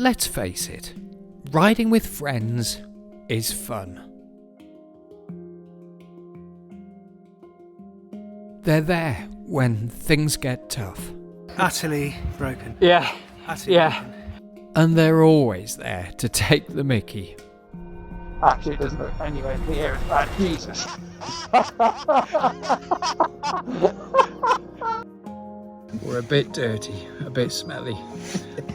let's face it, riding with friends is fun. They're there when things get tough. Utterly broken. Yeah. Utterly broken. And they're always there to take the mickey. Actually, it doesn't look anywhere near as bad. Jesus. We're a bit dirty, a bit smelly.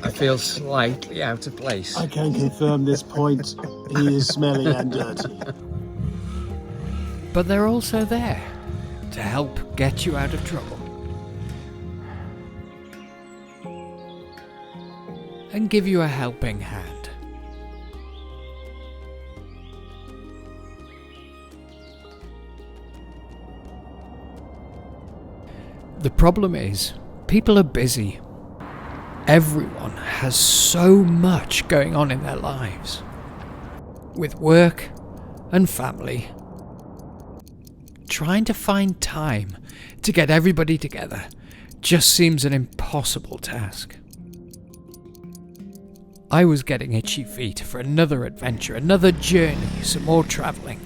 I feel slightly out of place. I can confirm this point. He is smelly and dirty. But they're also there to help get you out of trouble. And give you a helping hand. The problem is, people are busy. Everyone has so much going on in their lives. With work and family. Trying to find time to get everybody together just seems an impossible task. I was getting itchy feet for another adventure, another journey, some more travelling.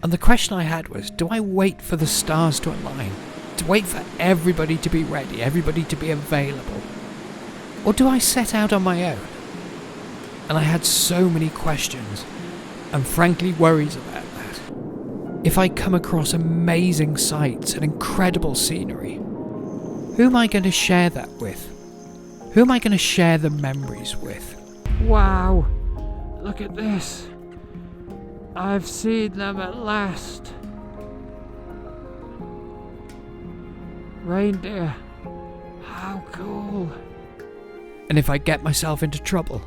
And the question I had was, do I wait for the stars to align? To wait for everybody to be ready, everybody to be available? Or do I set out on my own? And I had so many questions, and frankly worries about that. If I come across amazing sights and incredible scenery, who am I going to share that with? Who am I going to share the memories with? Wow. Look at this. I've seen them at last. Reindeer. How cool. And if I get myself into trouble,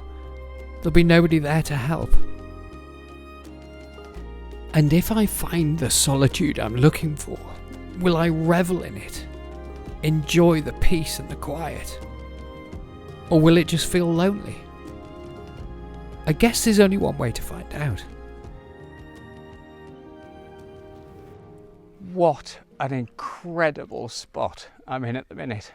there'll be nobody there to help. And if I find the solitude I'm looking for, will I revel in it? Enjoy the peace and the quiet? Or will it just feel lonely? I guess there's only one way to find out. What an incredible spot I'm in at the minute.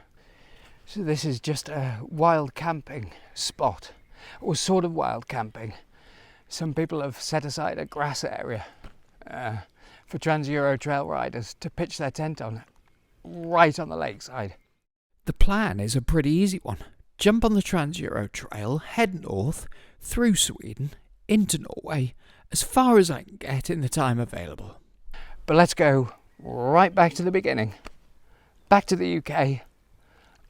So this is just a wild camping spot, or sort of wild camping. Some people have set aside a grass area for Trans-Euro trail riders to pitch their tent on, right on the lakeside. The plan is a pretty easy one. Jump on the Trans-Euro trail, head north, through Sweden, into Norway, as far as I can get in the time available. But let's go right back to the beginning, back to the UK,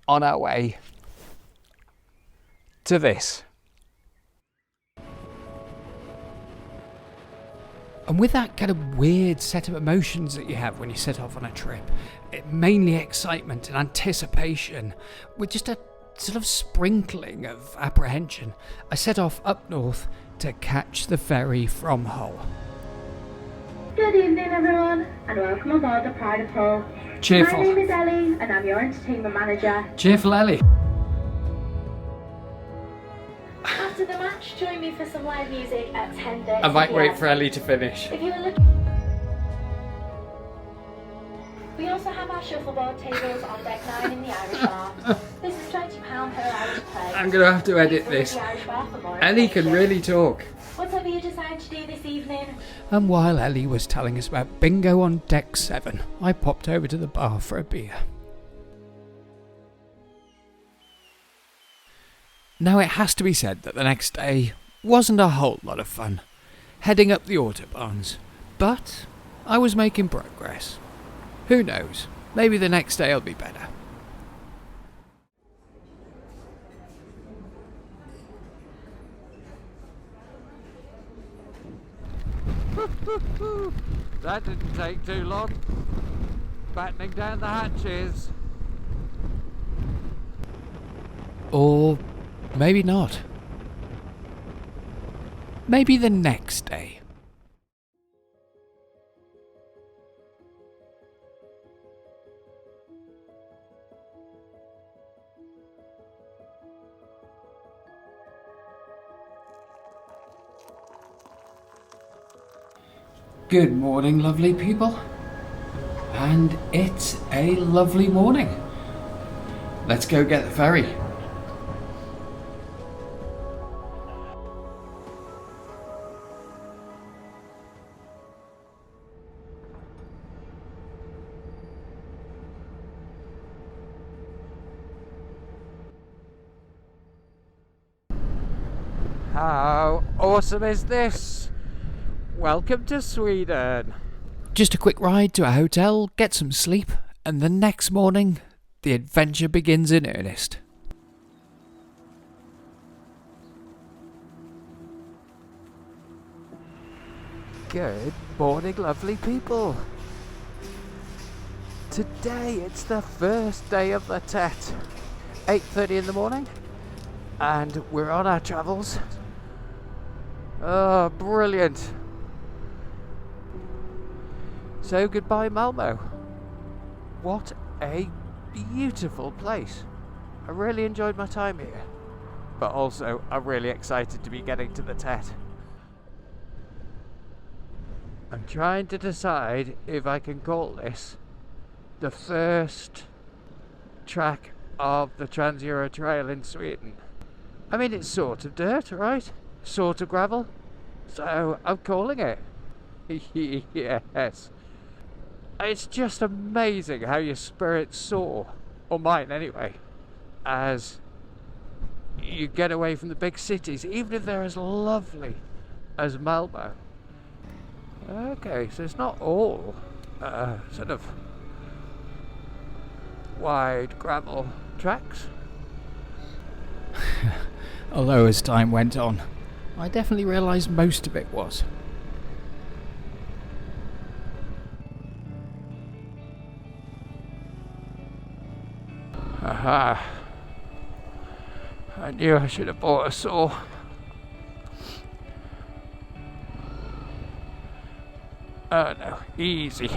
on our way to this. And with that kind of weird set of emotions that you have when you set off on a trip, mainly excitement and anticipation, with just a sort of sprinkling of apprehension, I set off up north to catch the ferry from Hull. Good evening everyone, and welcome aboard the Pride of Hull. Cheerful. My name is Ellie, and I'm your entertainment manager. Cheerful Ellie. After the match, join me for some live music at 10:30 I might wait PM. for Ellie to finish. If you are looking... We also have our shuffleboard tables on deck 9 in the Irish bar. This is £20 per hour to play. I'm going to have to edit Please this. visit the Irish bar for more Ellie can information. really talk. Whatever you decide to do this evening, And while Ellie was telling us about bingo on deck 7, I popped over to the bar for a beer. Now it has to be said that the next day wasn't a whole lot of fun, heading up the autobahns, but I was making progress. Who knows, maybe the next day will be better. That didn't take too long. Battening down the hatches. Or maybe not. Maybe the next day. Good morning, lovely people. And it's a lovely morning. Let's go get the ferry. How awesome is this? Welcome to Sweden. Just a quick ride to a hotel, get some sleep, and the next morning, the adventure begins in earnest. Good morning, lovely people. Today it's the first day of the TET. 8:30 in the morning, and we're on our travels. Oh, brilliant. So goodbye Malmo. What a beautiful place. I really enjoyed my time here, but also I'm really excited to be getting to the TET. I'm trying to decide if I can call this the first track of the Trans-Euro Trail in Sweden. I mean, it's sort of dirt, right? Sort of gravel. So I'm calling it. Yes. It's just amazing how your spirits soar, or mine anyway, as you get away from the big cities, even if they're as lovely as Malmo. Okay, so it's not all sort of wide gravel tracks. Although as time went on, I definitely realised most of it was. Aha. I knew I should have bought a saw. Oh no, easy.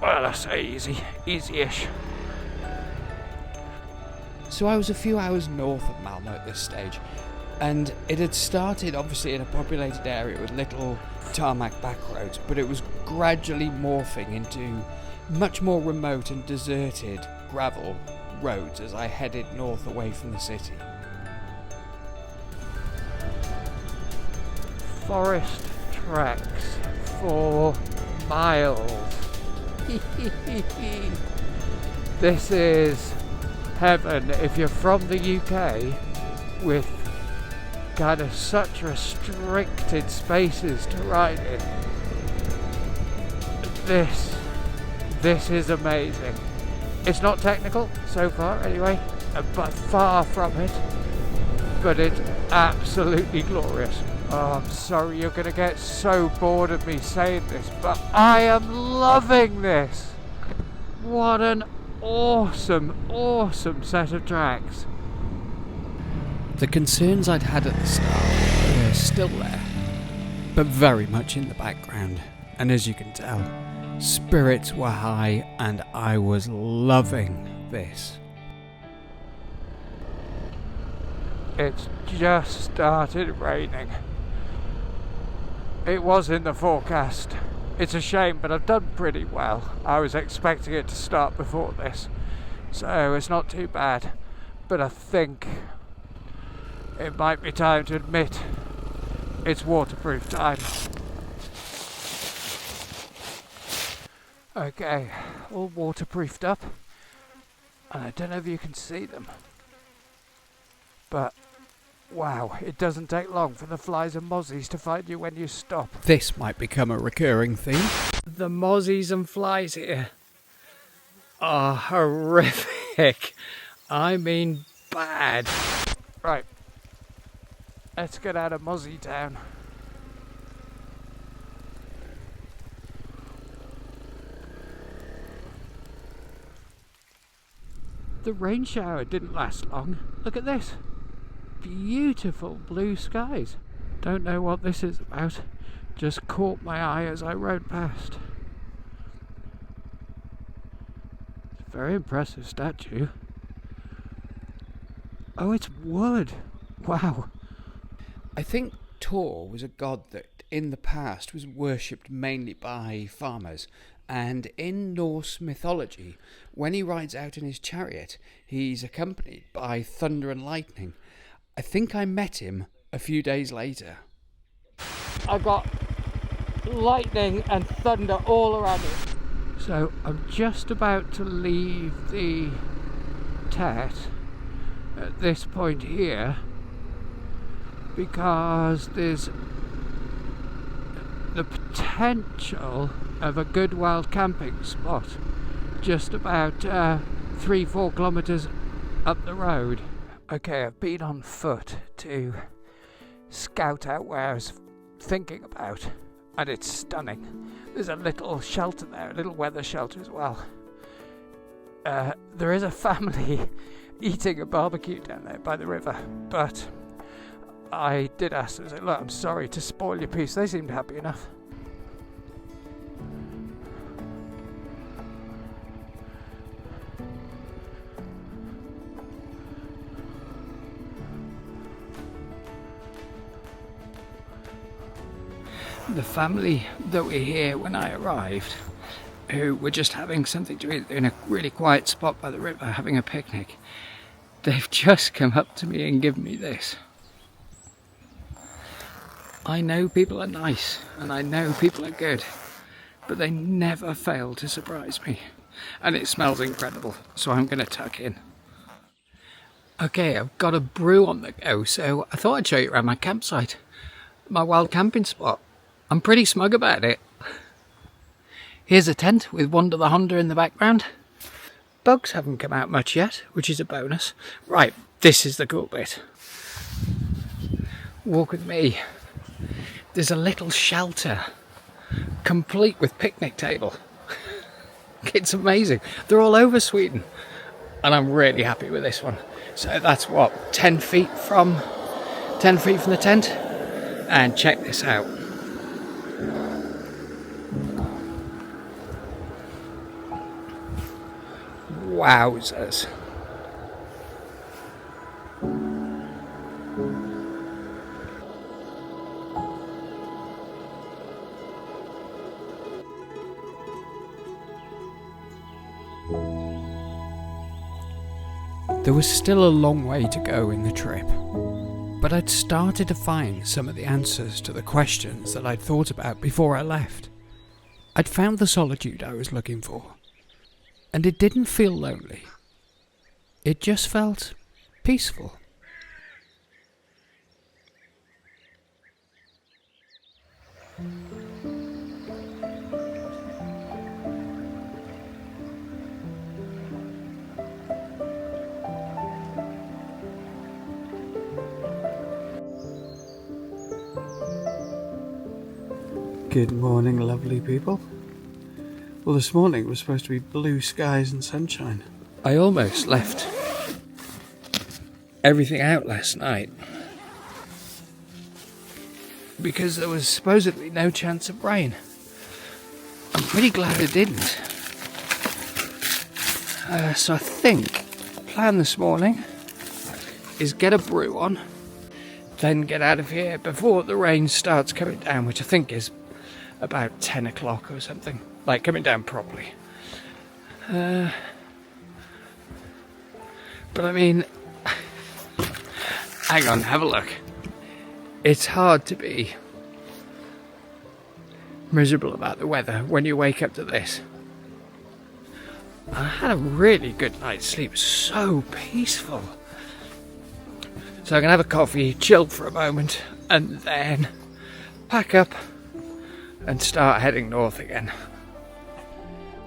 Well, I say easy, easy-ish. So I was a few hours north of Malmo at this stage, and it had started obviously in a populated area with little tarmac back roads, but it was gradually morphing into much more remote and deserted gravel roads as I headed north away from the city. Forest tracks for miles. This is heaven if you're from the UK with kind of such restricted spaces to ride in. This is amazing. It's not technical so far anyway, but far from it, but it's absolutely glorious. Oh, I'm sorry you're going to get so bored of me saying this, but I am loving this. What an awesome set of tracks. The concerns I'd had at the start were still there, but very much in the background, and as you can tell, spirits were high and I was loving this. It's just started raining. It was in the forecast. It's a shame, but I've done pretty well. I was expecting it to start before this, so it's not too bad. But I think it might be time to admit it's waterproof time. Okay, all waterproofed up, and I don't know if you can see them, but wow, it doesn't take long for the flies and mozzies to find you when you stop. This might become a recurring theme. The mozzies and flies here are horrific. I mean bad. Right, let's get out of Mozzie Town. The rain shower didn't last long. Look at this. Beautiful blue skies. Don't know what this is about. Just caught my eye as I rode past. It's a very impressive statue. Oh, it's wood. Wow. I think Thor was a god that in the past was worshipped mainly by farmers, and in Norse mythology, when he rides out in his chariot, he's accompanied by thunder and lightning. I think I met him a few days later. I got lightning and thunder all around me. So I'm just about to leave the TET at this point here because there's the potential of a good wild camping spot just about 3-4 kilometres up the road. Okay, I've been on foot to scout out where I was thinking about, and it's stunning. There's a little shelter there, a little weather shelter as well. There is a family eating a barbecue down there by the river, but I did ask them, I said, look, I'm sorry to spoil your peace. They seemed happy enough. The family that were here when I arrived, who were just having something to eat in a really quiet spot by the river, having a picnic, they've just come up to me and given me this. I know people are nice and I know people are good, but they never fail to surprise me. And it smells incredible, so I'm going to tuck in. Okay, I've got a brew on the go, so I thought I'd show you around my campsite, my wild camping spot. I'm pretty smug about it. Here's a tent with Wonder the Honda in the background. Bugs haven't come out much yet, which is a bonus. Right, this is the cool bit. Walk with me. There's a little shelter, complete with picnic table. It's amazing. They're all over Sweden, and I'm really happy with this one. So that's what, 10 feet from the tent? And check this out. Wowzers. There was still a long way to go in the trip, but I'd started to find some of the answers to the questions that I'd thought about before I left. I'd found the solitude I was looking for, and it didn't feel lonely. It just felt peaceful. Good morning, lovely people. Well, this morning was supposed to be blue skies and sunshine. I almost left everything out last night because there was supposedly no chance of rain. I'm pretty glad it didn't. So I think the plan this morning is get a brew on, then get out of here before the rain starts coming down, which I think is about 10 o'clock or something, like coming down properly. But I mean, hang on, have a look. It's hard to be miserable about the weather when you wake up to this. I had a really good night's sleep, so peaceful. So I'm gonna have a coffee, chill for a moment, and then pack up and start heading north again.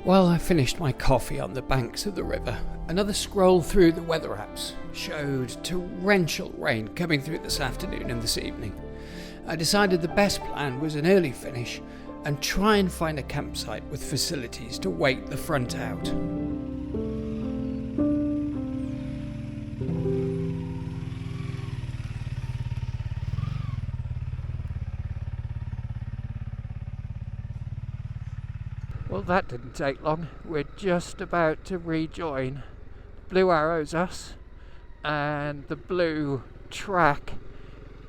While I finished my coffee on the banks of the river, another scroll through the weather apps showed torrential rain coming through this afternoon and this evening. I decided the best plan was an early finish and try and find a campsite with facilities to wait the front out. Well, that didn't take long. We're just about to rejoin Blue Arrow's us, and the blue track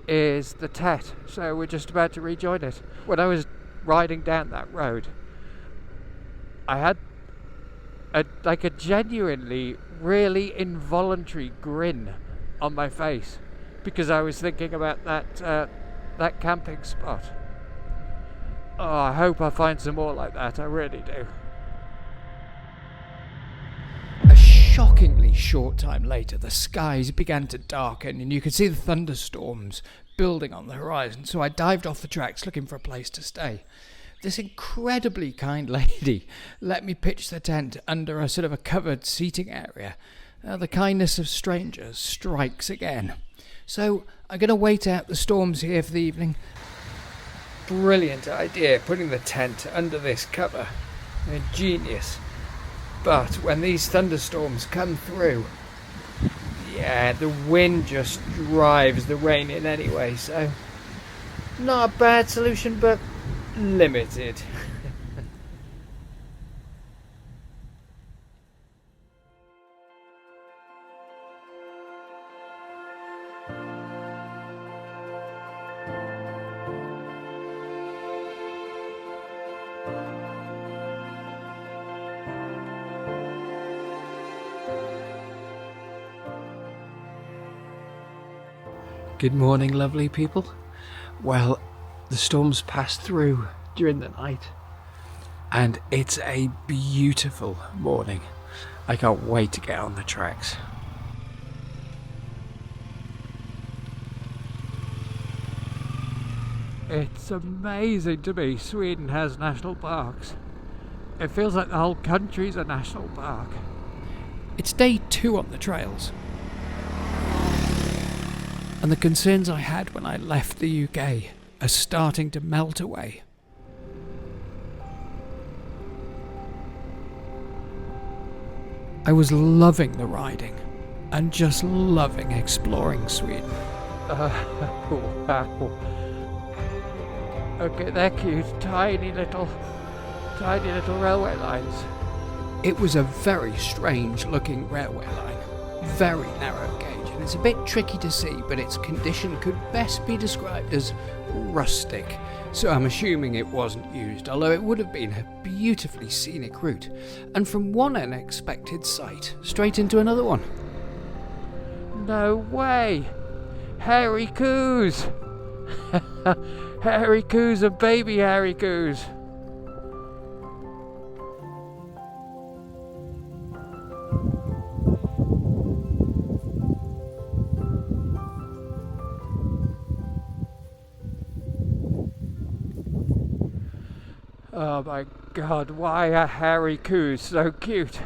is the TET, so we're just about to rejoin it. When I was riding down that road, I had a genuinely really involuntary grin on my face because I was thinking about that camping spot. Oh, I hope I find some more like that, I really do. A shockingly short time later, the skies began to darken and you could see the thunderstorms building on the horizon, so I dived off the tracks looking for a place to stay. This incredibly kind lady let me pitch the tent under a sort of a covered seating area. The kindness of strangers strikes again. So I'm going to wait out the storms here for the evening. Brilliant idea, putting the tent under this cover. Genius. But when these thunderstorms come through, yeah, the wind just drives the rain in anyway, so not a bad solution, but limited. Good morning, lovely people. Well, the storms passed through during the night, and it's a beautiful morning. I can't wait to get on the tracks. It's amazing to me Sweden has national parks. It feels like the whole country's a national park. It's day 2 on the trails. And the concerns I had when I left the UK are starting to melt away. I was loving the riding and just loving exploring Sweden. Wow. Okay, they're cute, tiny little railway lines. It was a very strange looking railway line, very narrow gauge, and it's a bit tricky to see, but its condition could best be described as rustic, so I'm assuming it wasn't used, although it would have been a beautifully scenic route, and from one unexpected sight straight into another one. No way! Hairy coos! Hairy coos and baby hairy coos! Oh my god, why are hairy coos so cute?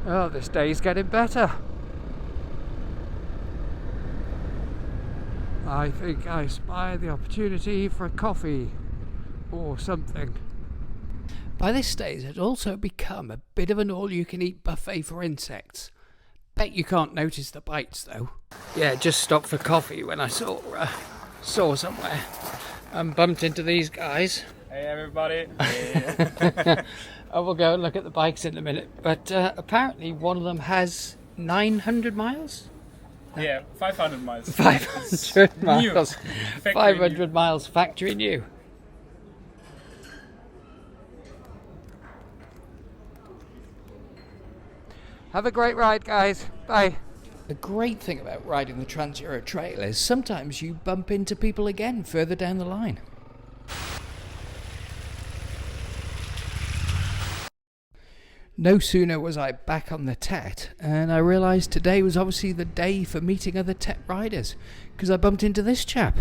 Oh, this day's getting better. I think I spy the opportunity for a coffee or something. By this stage, it had also become a bit of an all-you-can-eat buffet for insects. Bet you can't notice the bites, though. Yeah, just stopped for coffee when I saw somewhere and bumped into these guys. Hey everybody. I will go and look at the bikes in a minute, but apparently one of them has 900 miles? Yeah, 500 miles. 500 miles. New. Factory 500 new. miles factory new. Have a great ride, guys. Bye. The great thing about riding the Trans-Euro Trail is sometimes you bump into people again further down the line. No sooner was I back on the TET, and I realised today was obviously the day for meeting other TET riders, because I bumped into this chap.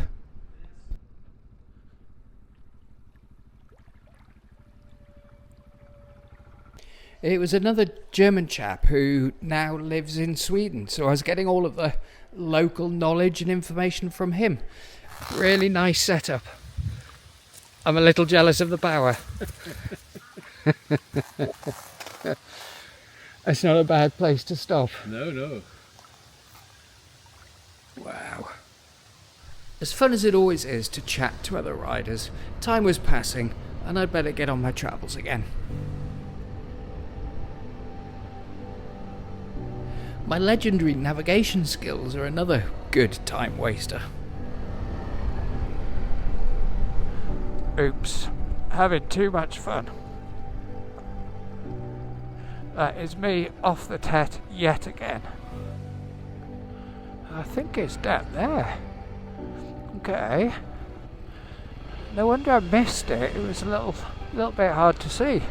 It was another German chap who now lives in Sweden, so I was getting all of the local knowledge and information from him. Really nice setup. I'm a little jealous of the power. It's not a bad place to stop. No. Wow. As fun as it always is to chat to other riders, time was passing and I'd better get on my travels again. My legendary navigation skills are another good time waster. Oops. Having too much fun. That is me off the TET yet again. I think it's down there. Okay. No wonder I missed it. It was a little bit hard to see.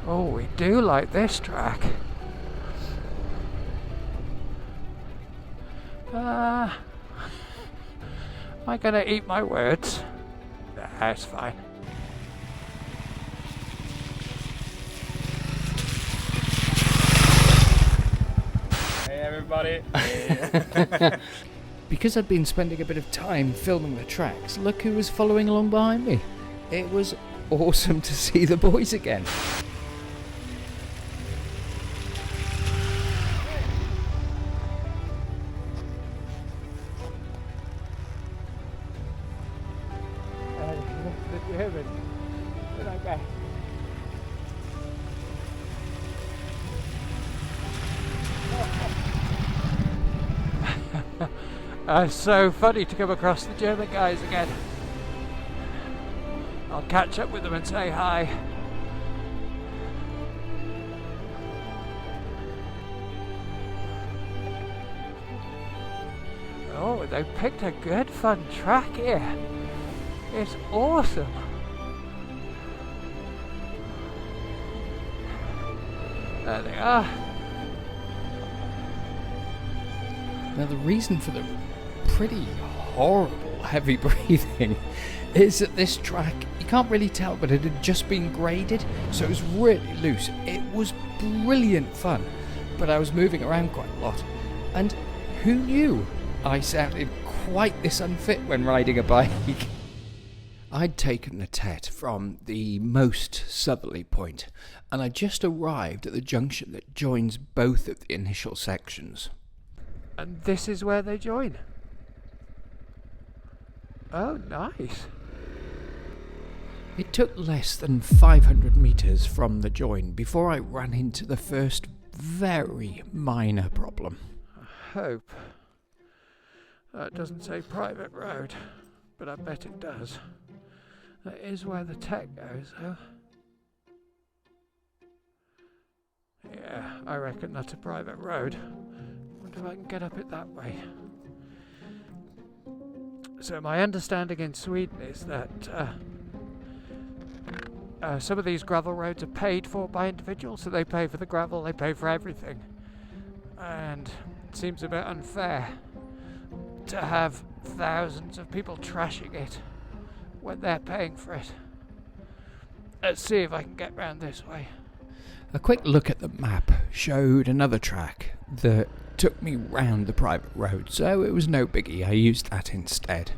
Oh, we do like this track. Am I gonna eat my words? Nah, it's fine. Hey everybody. Because I'd been spending a bit of time filming the tracks, look who was following along behind me. It was awesome to see the boys again. The German. When I get. It's so funny to come across the German guys again. I'll catch up with them and say hi. Oh, they picked a good fun track here. It's awesome. There they are. Now the reason for the pretty horrible heavy breathing is that this track, you can't really tell, but it had just been graded, so it was really loose. It was brilliant fun, but I was moving around quite a lot, and who knew I sounded quite this unfit when riding a bike. I'd taken the TET from the most southerly point, and I just arrived at the junction that joins both of the initial sections. And this is where they join. Oh, nice. It took less than 500 metres from the join before I ran into the first very minor problem. I hope that doesn't say private road, but I bet it does. That is where the TET goes, though. Yeah, I reckon that's a private road. Wonder if I can get up it that way. So my understanding in Sweden is that some of these gravel roads are paid for by individuals, so they pay for the gravel, they pay for everything. And it seems a bit unfair to have thousands of people trashing it when they're paying for it. Let's see if I can get round this way. A quick look at the map showed another track that took me round the private road, so it was no biggie. I used that instead.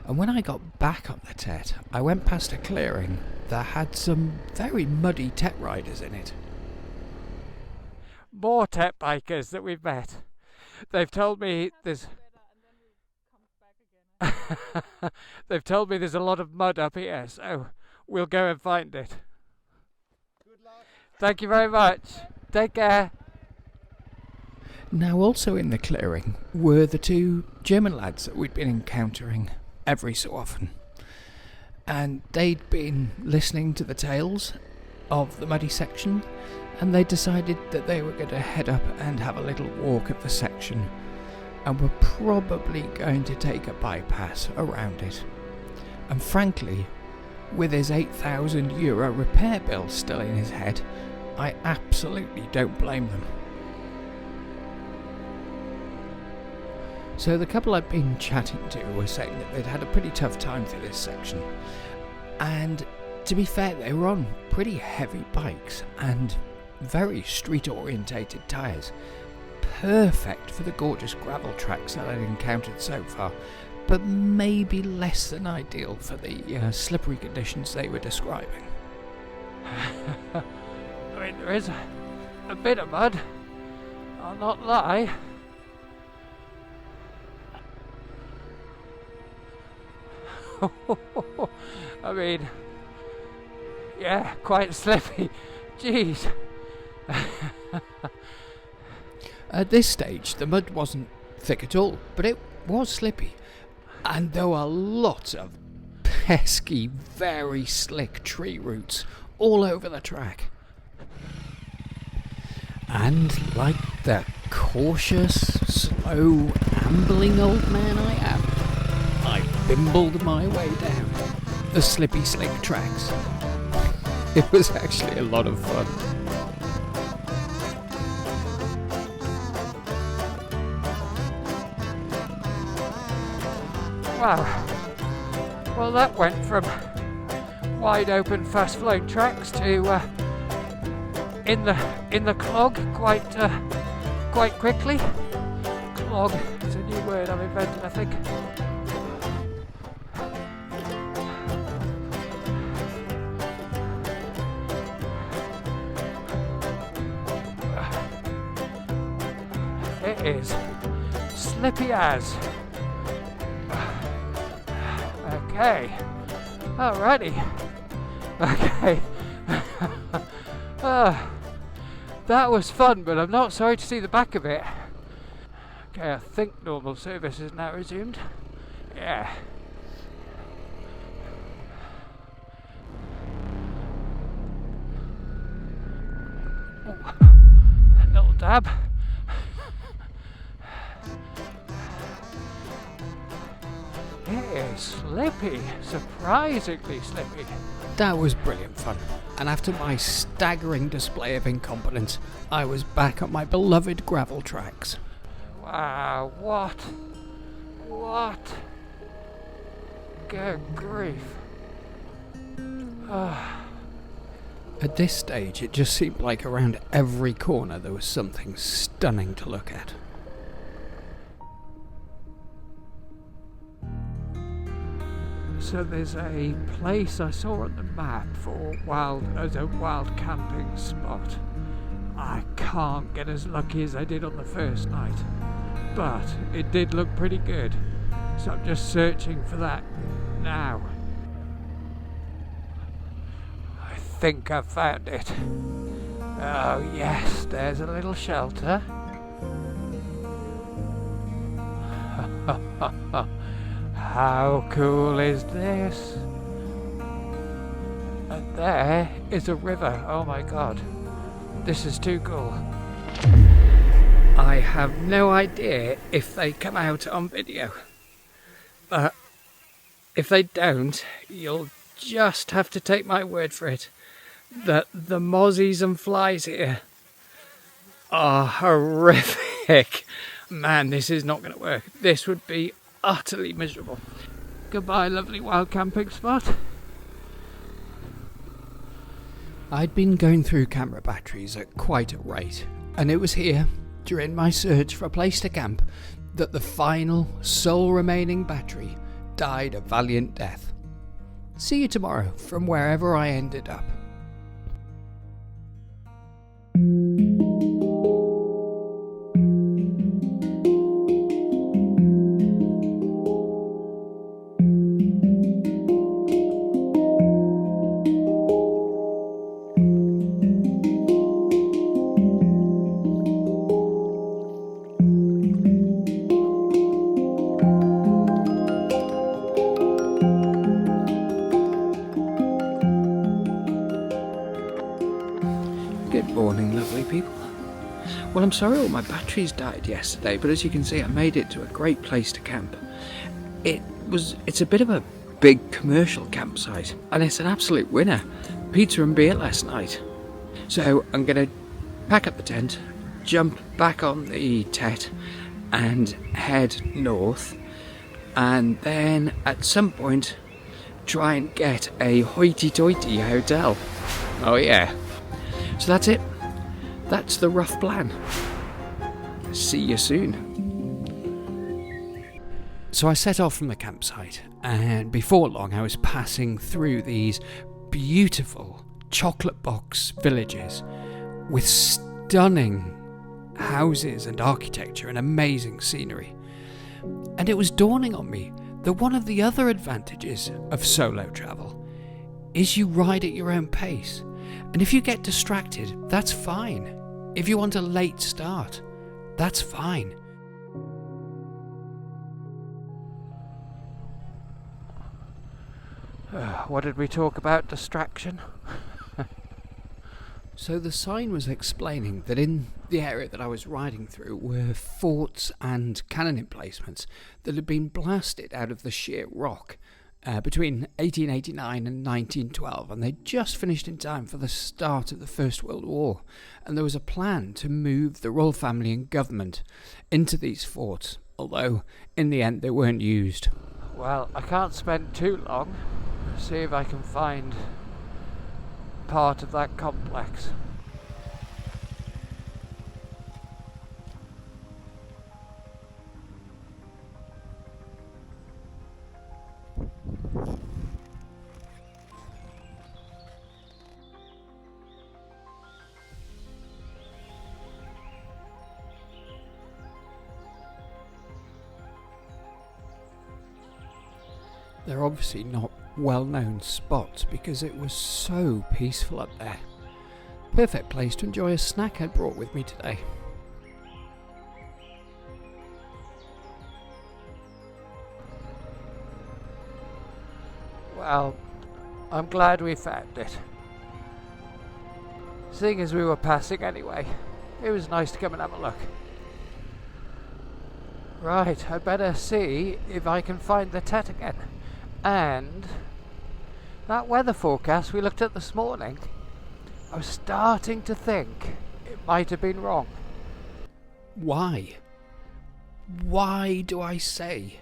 And when I got back on the TET, I went past a clearing that had some very muddy TET riders in it. More TET bikers that we've met. They've told me there's they've told me there's a lot of mud up here, so we'll go and find it. Good luck. Thank you very much. Take care. Now also in the clearing were the two German lads that we'd been encountering every so often. And they'd been listening to the tales of the muddy section, and they decided that they were going to head up and have a little walk at the section, and were probably going to take a bypass around it. And frankly, with his €8,000 repair bill still in his head, I absolutely don't blame them. So the couple I'd been chatting to were saying that they'd had a pretty tough time through this section, and to be fair, they were on pretty heavy bikes and very street orientated tyres, perfect for the gorgeous gravel tracks that I'd encountered so far, but maybe less than ideal for the slippery conditions they were describing. I mean, there is a bit of mud, I'll not lie. I mean, yeah, quite slippy. Jeez. At this stage, the mud wasn't thick at all, but it was slippy, and there were lots of pesky, very slick tree roots all over the track. And like the cautious, slow, ambling old man I am, I bimbled my way down the slippy slick tracks. It was actually a lot of fun. Wow. Well, that went from wide open, fast flowing tracks to in the clog quite quickly. Clog is a new word I've invented, I think. It is slippy as. Okay. Alrighty. Okay. That was fun, but I'm not sorry to see the back of it. Okay, I think normal service is now resumed. Yeah. Ooh. A little dab. It is slippy, surprisingly slippy. That was brilliant fun. And after my staggering display of incompetence, I was back on my beloved gravel tracks. Wow, what? Good grief. At this stage, it just seemed like around every corner there was something stunning to look at. So there's a place I saw on the map for a wild camping spot. I can't get as lucky as I did on the first night, but it did look pretty good. So I'm just searching for that now. I think I've found it. Oh yes, there's a little shelter. How cool is this? And there is a river. Oh my god. This is too cool. I have no idea if they come out on video. But if they don't, you'll just have to take my word for it that the mozzies and flies here are horrific. Man, this is not going to work. This would be utterly miserable. Goodbye, lovely wild camping spot. I'd been going through camera batteries at quite a rate, and it was here, during my search for a place to camp, that the final, sole remaining battery died a valiant death. See you tomorrow from wherever I ended up. Good morning, lovely people. Well, I'm sorry all my batteries died yesterday, but as you can see, I made it to a great place to camp. It's a bit of a big commercial campsite, and it's an absolute winner. Pizza and beer last night. So I'm going to pack up the tent, jump back on the TET, and head north, and then at some point try and get a hoity-toity hotel. Oh yeah. So that's it. That's the rough plan. See you soon. So I set off from the campsite, and before long I was passing through these beautiful chocolate box villages with stunning houses and architecture and amazing scenery. And it was dawning on me that one of the other advantages of solo travel is you ride at your own pace. And if you get distracted, that's fine. If you want a late start, that's fine. What did we talk about? Distraction? So the sign was explaining that in the area that I was riding through were forts and cannon emplacements that had been blasted out of the sheer rock, between 1889 and 1912, and they just finished in time for the start of the First World War, and there was a plan to move the royal family and government into these forts, although in the end they weren't used. Well, I can't spend too long. See if I can find part of that complex. They're obviously not well-known spots because it was so peaceful up there. Perfect place to enjoy a snack I brought with me today. Well, I'm glad we found it. Seeing as we were passing anyway, it was nice to come and have a look. Right, I better see if I can find the TET again. And that weather forecast we looked at this morning, I was starting to think it might have been wrong. Why? Why do I say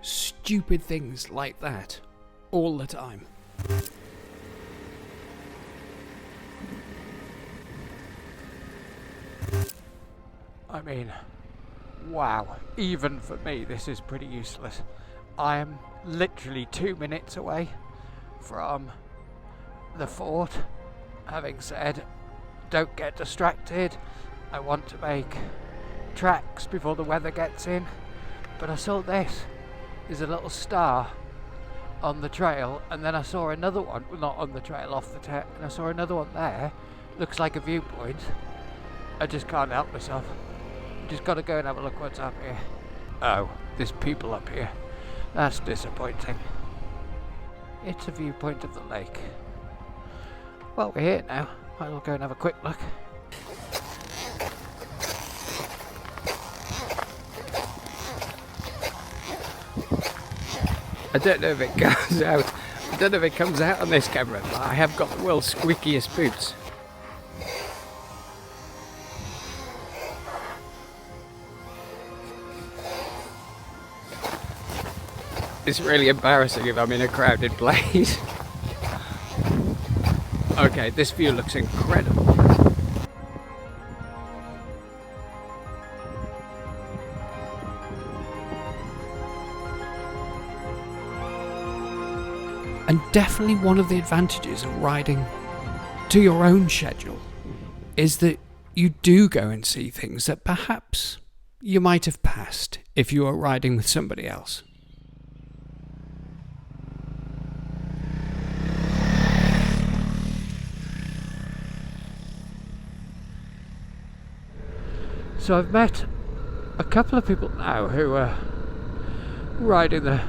stupid things like that all the time? I mean, wow, even for me this is pretty useless. I am literally 2 minutes away from the fort. Having said, don't get distracted, I want to make tracks before the weather gets in. But I saw this, there's a little star on the trail, and then I saw another one, well, not on the trail, off the TET, and I saw another one there, looks like a viewpoint. I just can't help myself. Just gotta go and have a look what's up here. Oh, there's people up here. That's disappointing. It's a viewpoint of the lake. Well, we're here now. Might as well go and have a quick look. I don't know if it goes out. I don't know if it comes out on this camera, but I have got the world's squeakiest boots. It's really embarrassing if I'm in a crowded place. Okay, this view looks incredible. And definitely one of the advantages of riding to your own schedule is that you do go and see things that perhaps you might have passed if you were riding with somebody else. So I've met a couple of people now who are riding the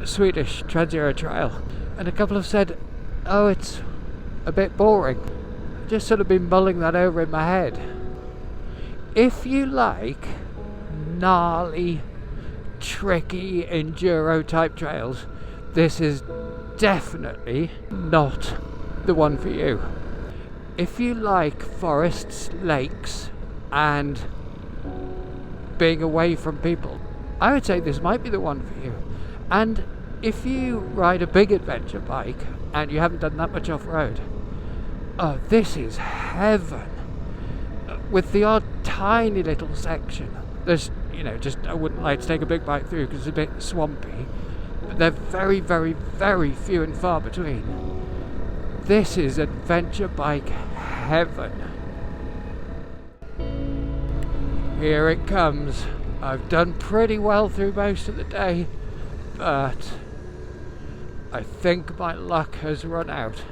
Swedish Trans-Euro Trail, and a couple have said, oh, it's a bit boring. I've just sort of been mulling that over in my head. If you like gnarly, tricky, enduro type trails, this is definitely not the one for you. If you like forests, lakes, and being away from people, I would say this might be the one for you. And if you ride a big adventure bike and you haven't done that much off-road, oh, this is heaven. With the odd tiny little section, there's, just I wouldn't like to take a big bike through because it's a bit swampy, but they're very, very, very few and far between. This is adventure bike heaven. Here it comes. I've done pretty well through most of the day, but I think my luck has run out.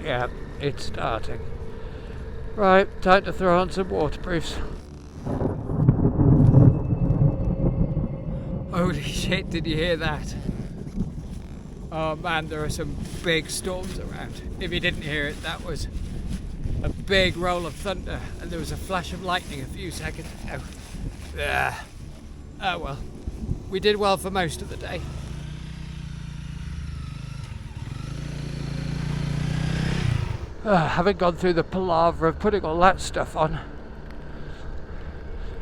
Yeah, it's starting. Right, time to throw on some waterproofs. Holy shit, did you hear that? Oh man, there are some big storms around. If you didn't hear it, that was a big roll of thunder, and there was a flash of lightning a few seconds ago. Oh well, we did well for most of the day. Having gone through the palaver of putting all that stuff on,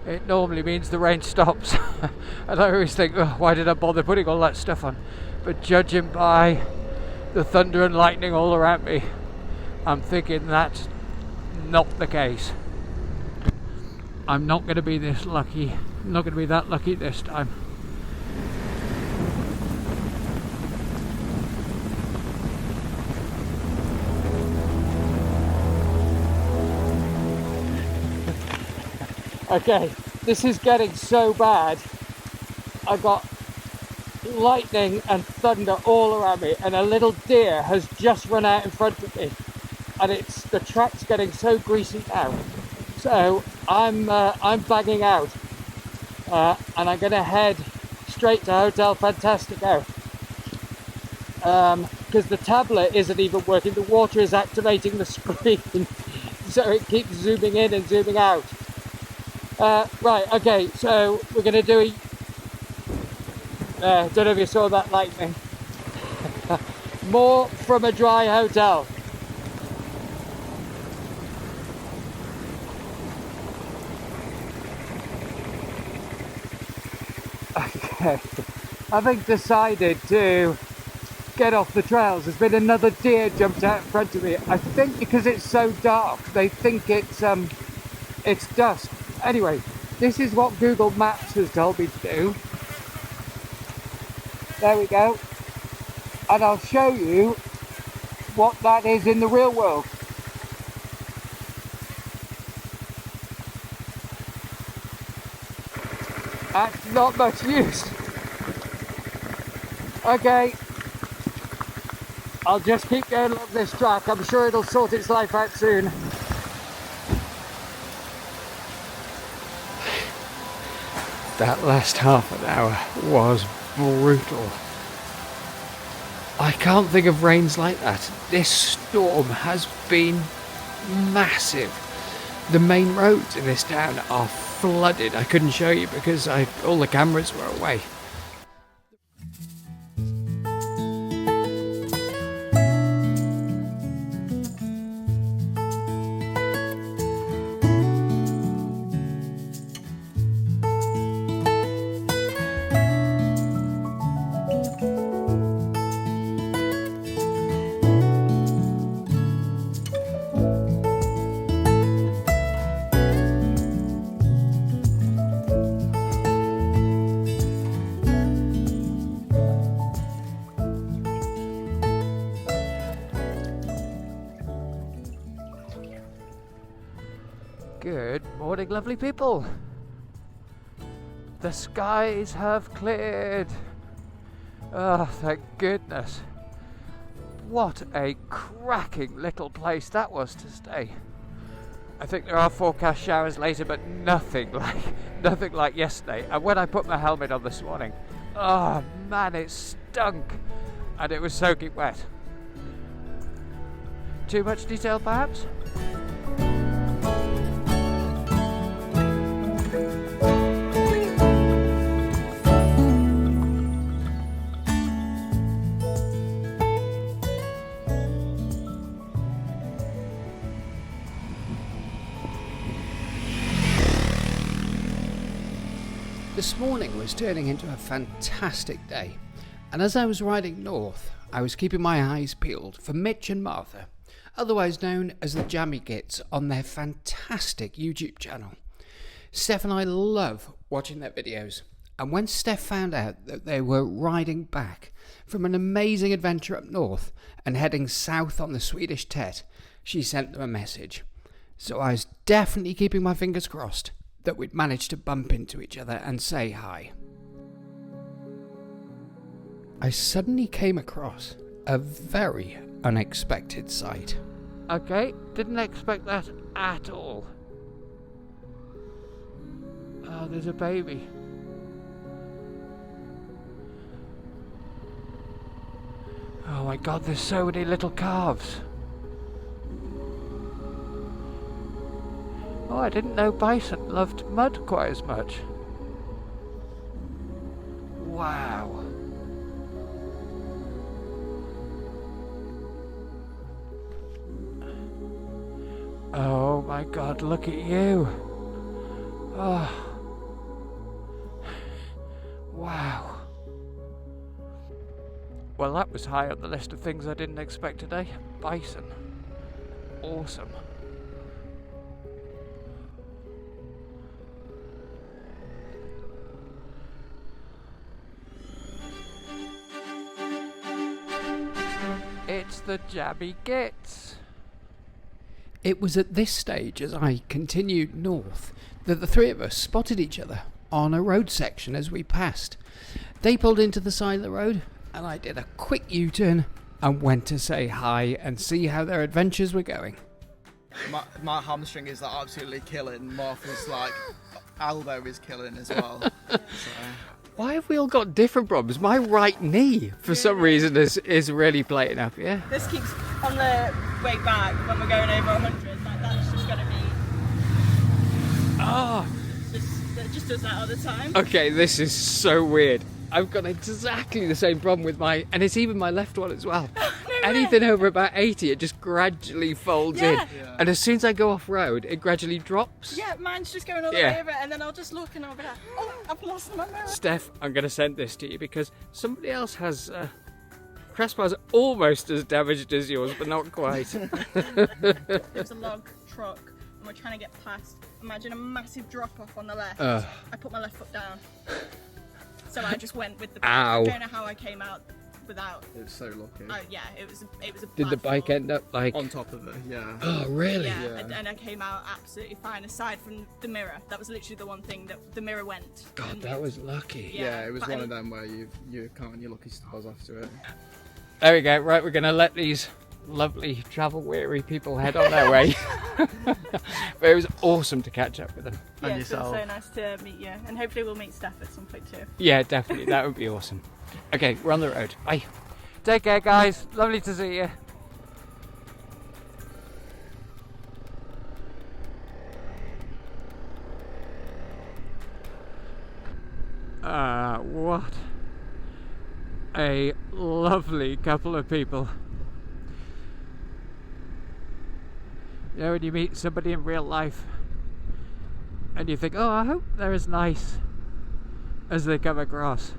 it normally means the rain stops. And I always think, oh, why did I bother putting all that stuff on? But judging by the thunder and lightning all around me, I'm thinking that's not the case. I'm not going to be this lucky. I'm not going to be that lucky this time. Okay, this is getting so bad. I got lightning and thunder all around me, and a little deer has just run out in front of me, and the track's getting so greasy now. So I'm bagging out, and I'm gonna head straight to Hotel Fantastico, because the tablet isn't even working. The water is activating the screen, so it keeps zooming in and zooming out. Right, okay, so we're gonna do don't know if you saw that lightning. More from a dry hotel. Okay, having decided to get off the trails, there's been another deer jumped out in front of me. I think because it's so dark, they think it's dusk. Anyway, this is what Google Maps has told me to do. There we go. And I'll show you what that is in the real world. That's not much use. Okay. I'll just keep going along this track. I'm sure it'll sort its life out soon. That last half an hour was brutal. I can't think of rains like that. This storm has been massive. The main roads in this town are flooded. I couldn't show you because all the cameras were away. Good morning, lovely people. The skies have cleared. Oh, thank goodness. What a cracking little place that was to stay. I think there are forecast showers later, but nothing like yesterday. And when I put my helmet on this morning, oh man, it stunk, and it was soaking wet. Too much detail, perhaps? This morning was turning into a fantastic day, and as I was riding north, I was keeping my eyes peeled for Mitch and Martha, otherwise known as the Jammy Kits, on their fantastic YouTube channel. Steph and I love watching their videos, and when Steph found out that they were riding back from an amazing adventure up north and heading south on the Swedish TET, she sent them a message. So I was definitely keeping my fingers crossed that we'd manage to bump into each other and say hi. I suddenly came across a very unexpected sight. Okay, didn't expect that at all. Oh, there's a baby. Oh my god, there's so many little calves. Oh, I didn't know bison loved mud quite as much. Wow. my god, look at you. Oh. Wow. Well, that was high on the list of things I didn't expect today. Bison. Awesome. It's the Jabby Gits. It was at this stage, as I continued north, that the three of us spotted each other on a road section as we passed. They pulled into the side of the road, and I did a quick U-turn and went to say hi and see how their adventures were going. My hamstring is like absolutely killing. Martha's like elbow is killing as well. So. Why have we all got different problems? My right knee, for some reason, is really playing up, yeah? This keeps, on the way back, when we're going over 100, like that's just going to be... Oh! It just does that all the time. Okay, this is so weird. I've got exactly the same problem with my... And it's even my left one as well. Anything over about 80, it just gradually folds in. Yeah. And as soon as I go off-road, it gradually drops. Yeah, mine's just going all the way over, and then I'll just look and I'll be like, oh, I've lost my mirror. Steph, I'm going to send this to you because somebody else has... Crespars almost as damaged as yours, but not quite. There's a log truck, and we're trying to get past. Imagine a massive drop-off on the left. I put my left foot down. So I just went with the bike. Ow. I don't know how I came out without... It was so lucky. Oh yeah, it was a Did the bike end up like... On top of it, yeah. Oh, really? Yeah, and I came out absolutely fine, aside from the mirror. That was literally the one thing that the mirror went. God, that was lucky. Yeah, it was but one of them where you count your lucky stars after it. There we go. Right, we're going to let these lovely travel-weary people head on their way. But it was awesome to catch up with them. Yeah, And it's been yourself. so nice to meet you, and hopefully we'll meet Steph at some point too. Yeah, definitely. That would be awesome. Okay, we're on the road. Bye. Take care, guys. Lovely to see you. What a lovely couple of people. You know, when you meet somebody in real life and you think, oh, I hope they're as nice as they come across.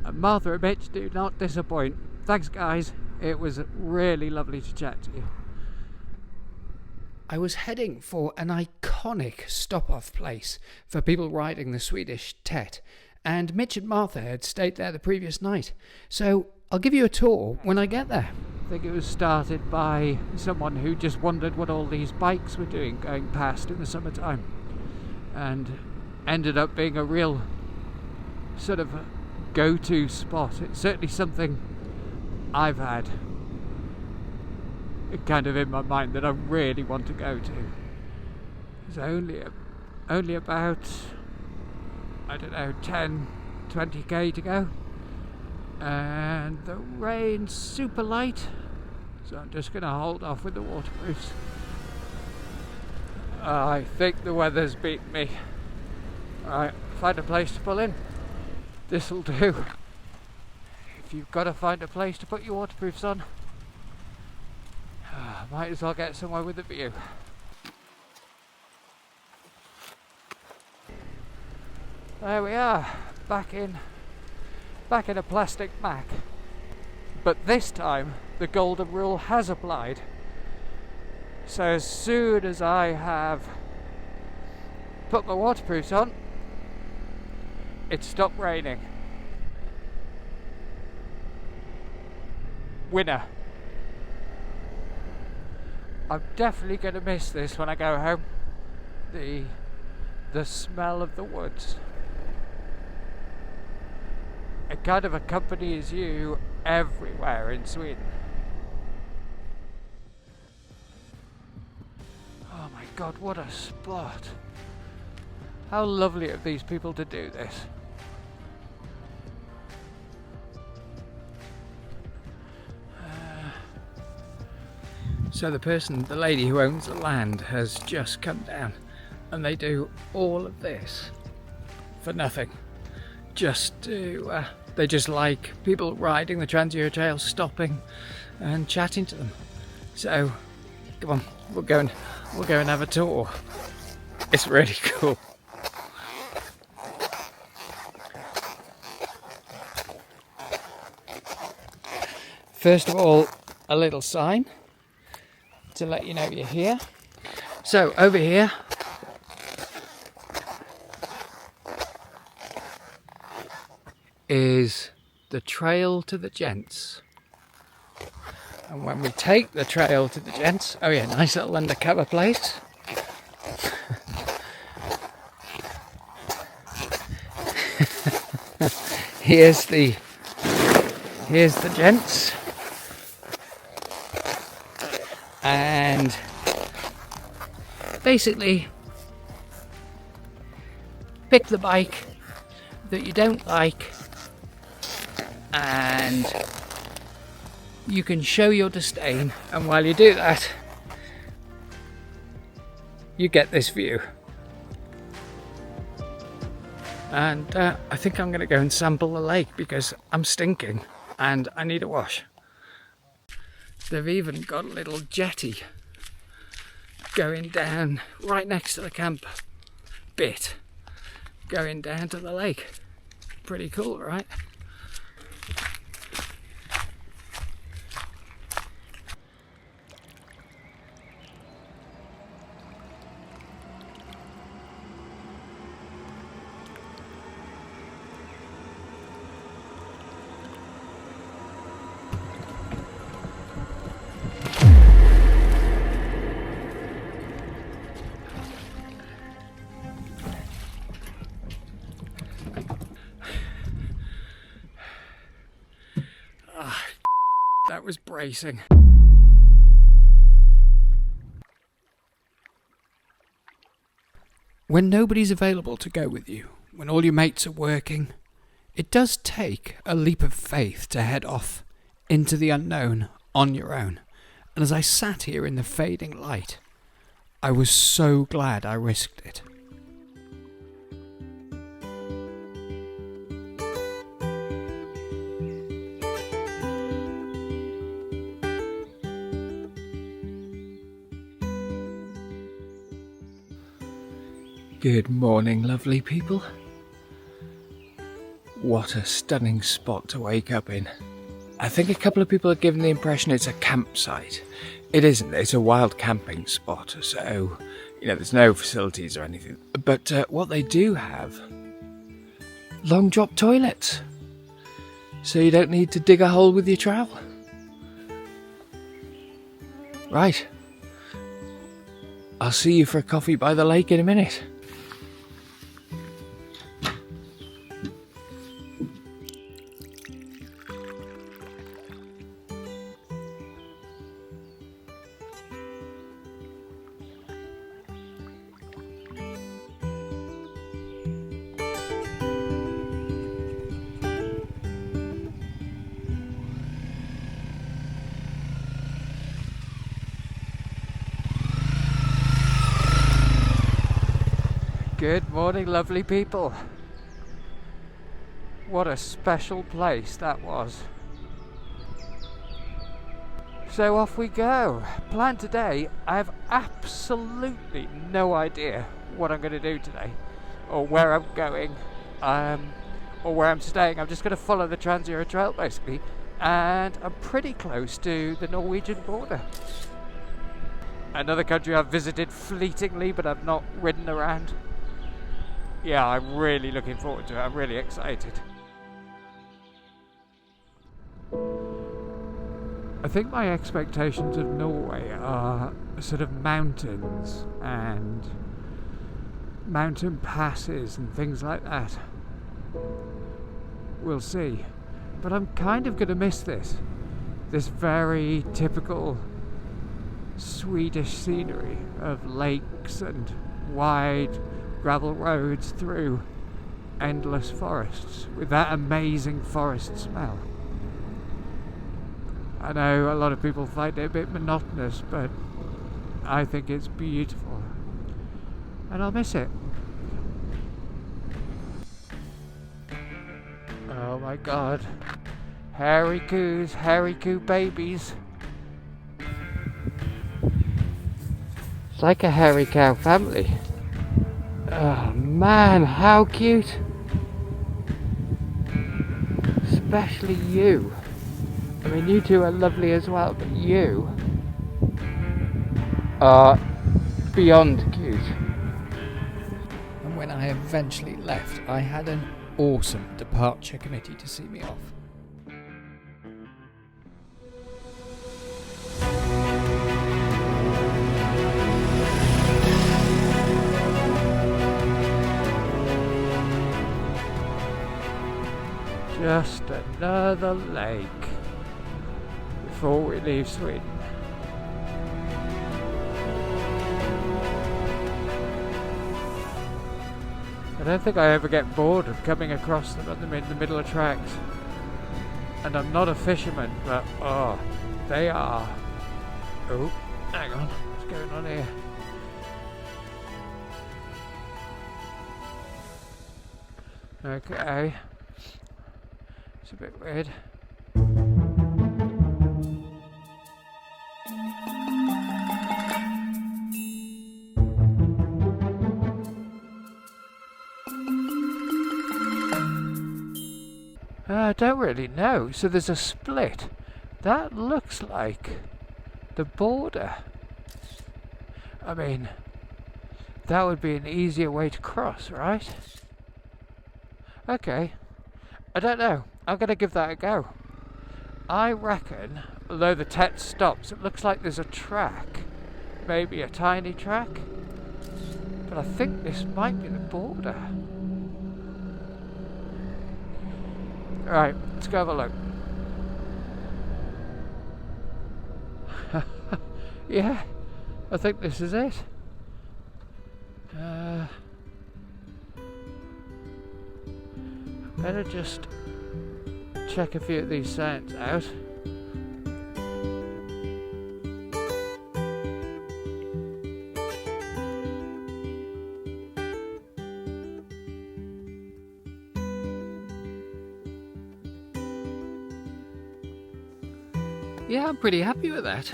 And Martha and Mitch do not disappoint. Thanks, guys. It was really lovely to chat to you. I was heading for an iconic stop-off place for people riding the Swedish TET, and Mitch and Martha had stayed there the previous night, so I'll give you a tour when I get there. I think it was started by someone who just wondered what all these bikes were doing going past in the summertime, and ended up being a real sort of go-to spot. It's certainly something I've had kind of in my mind that I really want to go to. It's only about, I don't know, 10-20k to go, and the rain's super light, so I'm just going to hold off with the waterproofs. I think the weather's beaten me. Alright, find a place to pull in. This'll do. If you've got to find a place to put your waterproofs on, might as well get somewhere with a view. There we are, back in a plastic Mac. But this time the golden rule has applied. So as soon as I have put my waterproofs on, it stopped raining. Winner. I'm definitely going to miss this when I go home. The smell of the woods. It kind of accompanies you everywhere in Sweden. Oh my god, what a spot. How lovely of these people to do this. So the lady who owns the land has just come down, and they do all of this for nothing. Just to, they just like people riding the Trans-Euro Trail, stopping and chatting to them. So Come on, we'll go and have a tour. It's really cool. First of all, a little sign to let you know you're here. So over here is the trail to the gents. And when we take the trail to the gents, oh yeah, nice little undercover place. Here's the gents. And basically pick the bike that you don't like and you can show your disdain, and while you do that you get this view. And I think I'm going to go and sample the lake because I'm stinking and I need a wash. They've even got a little jetty going down right next to the camp bit, going down to the lake. Pretty cool, right? That was bracing. When nobody's available to go with you, when all your mates are working, it does take a leap of faith to head off into the unknown on your own. And as I sat here in the fading light, I was so glad I risked it. Good morning, lovely people. What a stunning spot to wake up in. I think a couple of people are given the impression it's a campsite. It isn't, it's a wild camping spot, so, there's no facilities or anything. But what they do have, long drop toilets. So you don't need to dig a hole with your trowel. Right. I'll see you for a coffee by the lake in a minute. Good morning, lovely people. What a special place that was. So off we go. Plan today, I have absolutely no idea what I'm going to do today, or where I'm going, or where I'm staying. I'm just going to follow the Trans-Euro Trail basically, and I'm pretty close to the Norwegian border. Another country I've visited fleetingly, but I've not ridden around. Yeah, I'm really looking forward to it. I'm really excited. I think my expectations of Norway are sort of mountains and mountain passes and things like that. We'll see. But I'm kind of going to miss this very typical Swedish scenery of lakes and wide gravel roads through endless forests with that amazing forest smell. I know a lot of people find it a bit monotonous, but I think it's beautiful and I'll miss it. Oh my god, hairy coos babies. It's like a hairy cow family. Oh man, how cute! Especially you. I mean, you two are lovely as well, but you are beyond cute. And when I eventually left, I had an awesome departure committee to see me off. Just another lake before we leave Sweden. I don't think I ever get bored of coming across them in the middle of tracks. And I'm not a fisherman, but oh, they are. Oh, hang on, what's going on here? Okay. It's a bit weird. I don't really know. So there's a split. That looks like the border. I mean, that would be an easier way to cross, right? Okay. I don't know. I'm going to give that a go. I reckon, although the TET stops, it looks like there's a track. Maybe a tiny track. But I think this might be the border. Right, let's go have a look. Yeah, I think this is it. Better just check a few of these signs out. Yeah, I'm pretty happy with that.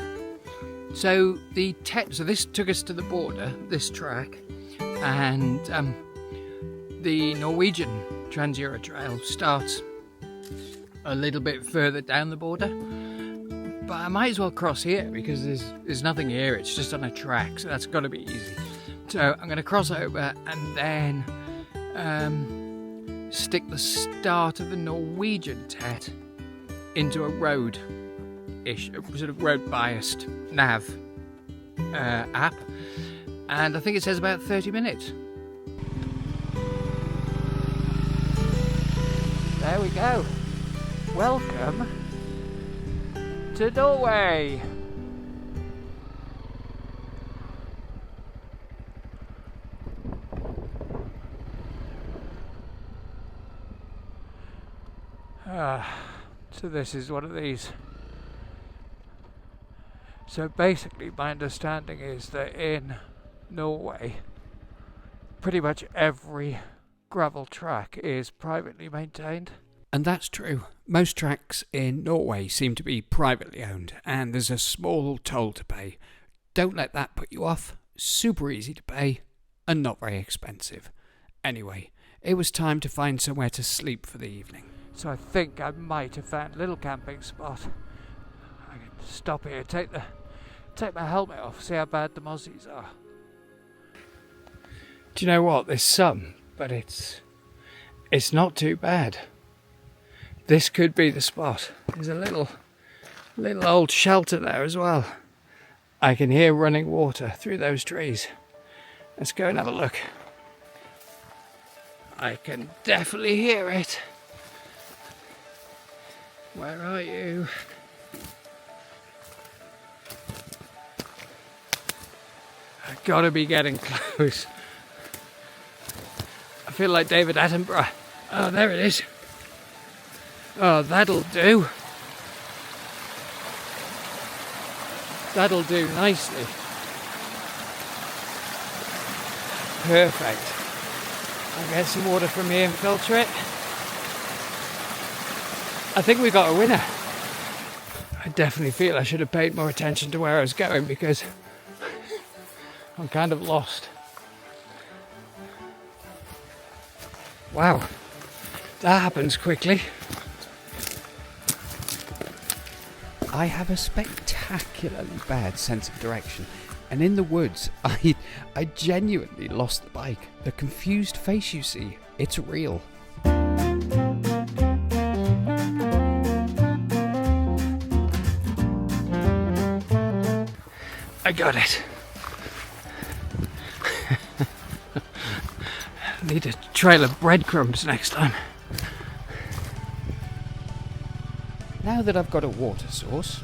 So the TET, so this took us to the border, this track, and the Norwegian Trans-Euro Trail starts a little bit further down the border. But I might as well cross here because there's nothing here, it's just on a track, so that's got to be easy. So I'm going to cross over and then stick the start of the Norwegian TET into a road-ish, sort of road-biased nav app, and I think it says about 30 minutes. There we go. Welcome to Norway. So this is one of these. So basically my understanding is that in Norway pretty much every gravel track is privately maintained. And that's true. Most tracks in Norway seem to be privately owned, and there's a small toll to pay. Don't let that put you off. Super easy to pay, and not very expensive. Anyway, it was time to find somewhere to sleep for the evening. So I think I might have found a little camping spot. I can stop here, take my helmet off, see how bad the mozzies are. Do you know what? There's some, but it's not too bad. This could be the spot. There's a little old shelter there as well. I can hear running water through those trees. Let's go and have a look. I can definitely hear it. Where are you? I've got to be getting close. I feel like David Attenborough. Oh, there it is. Oh, that'll do. That'll do nicely. Perfect. I'll get some water from here and filter it. I think we got a winner. I definitely feel I should have paid more attention to where I was going because I'm kind of lost. Wow, that happens quickly. I have a spectacularly bad sense of direction, and in the woods, I genuinely lost the bike. The confused face you see, it's real. I got it. Need a trail of breadcrumbs next time. Now that I've got a water source,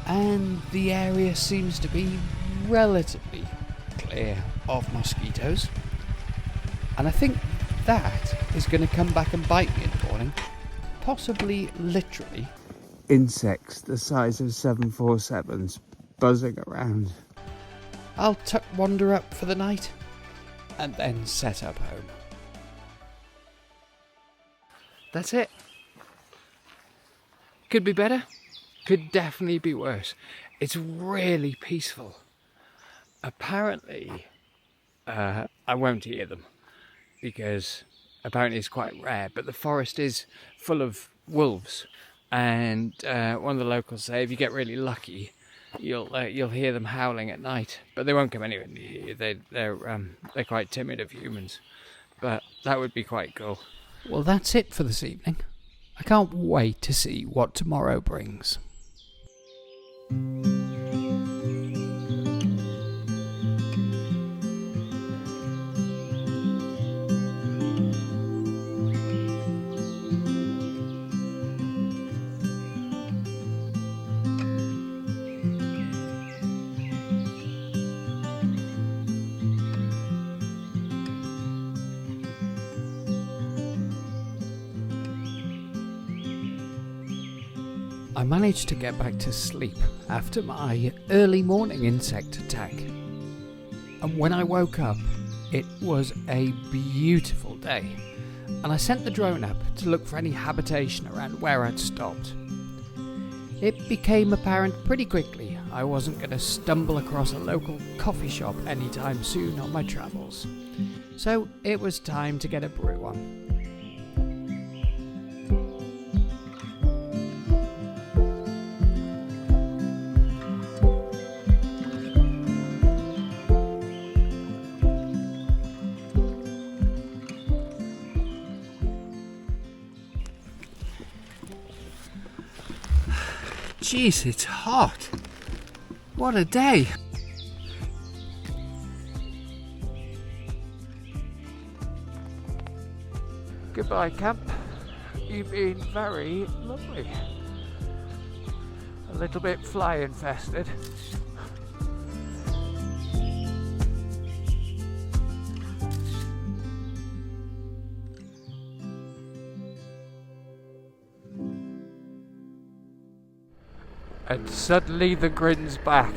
and the area seems to be relatively clear of mosquitoes, and I think that is going to come back and bite me in the morning, possibly literally. Insects the size of 747s buzzing around. I'll wander up for the night, and then set up home. That's it. Could be better. Could definitely be worse. It's really peaceful. Apparently, I won't hear them because apparently it's quite rare, but the forest is full of wolves, and one of the locals say if you get really lucky, you'll hear them howling at night, but they won't come anywhere near you. They're quite timid of humans, but that would be quite cool. Well, that's it for this evening. I can't wait to see what tomorrow brings. I managed to get back to sleep after my early morning insect attack. And when I woke up, it was a beautiful day, and I sent the drone up to look for any habitation around where I'd stopped. It became apparent pretty quickly I wasn't going to stumble across a local coffee shop anytime soon on my travels, so it was time to get a brew on. Jeez, it's hot. What a day. Goodbye, camp. You've been very lovely. A little bit fly infested. And suddenly the grin's back.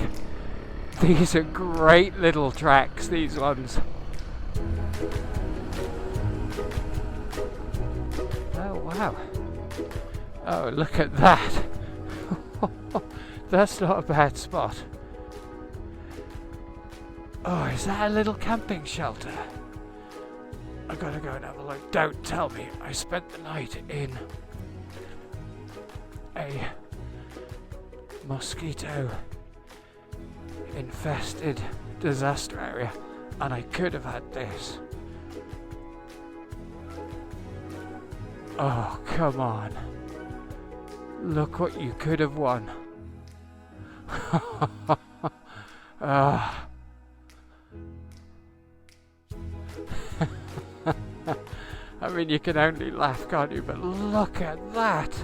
These are great little tracks, these ones. Oh wow. Oh, look at that. That's not a bad spot. Oh, is that a little camping shelter? I gotta go and have a look. Don't tell me I spent the night in a mosquito infested disaster area, and I could have had this. Oh, come on. Look what you could have won. I mean, you can only laugh, can't you? But look at that.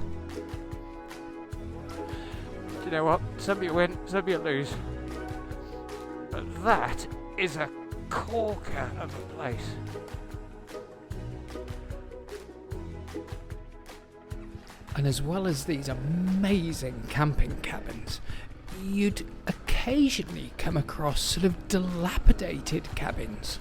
You know what? Some you win, some you lose. But that is a corker of a place. And as well as these amazing camping cabins, you'd occasionally come across sort of dilapidated cabins.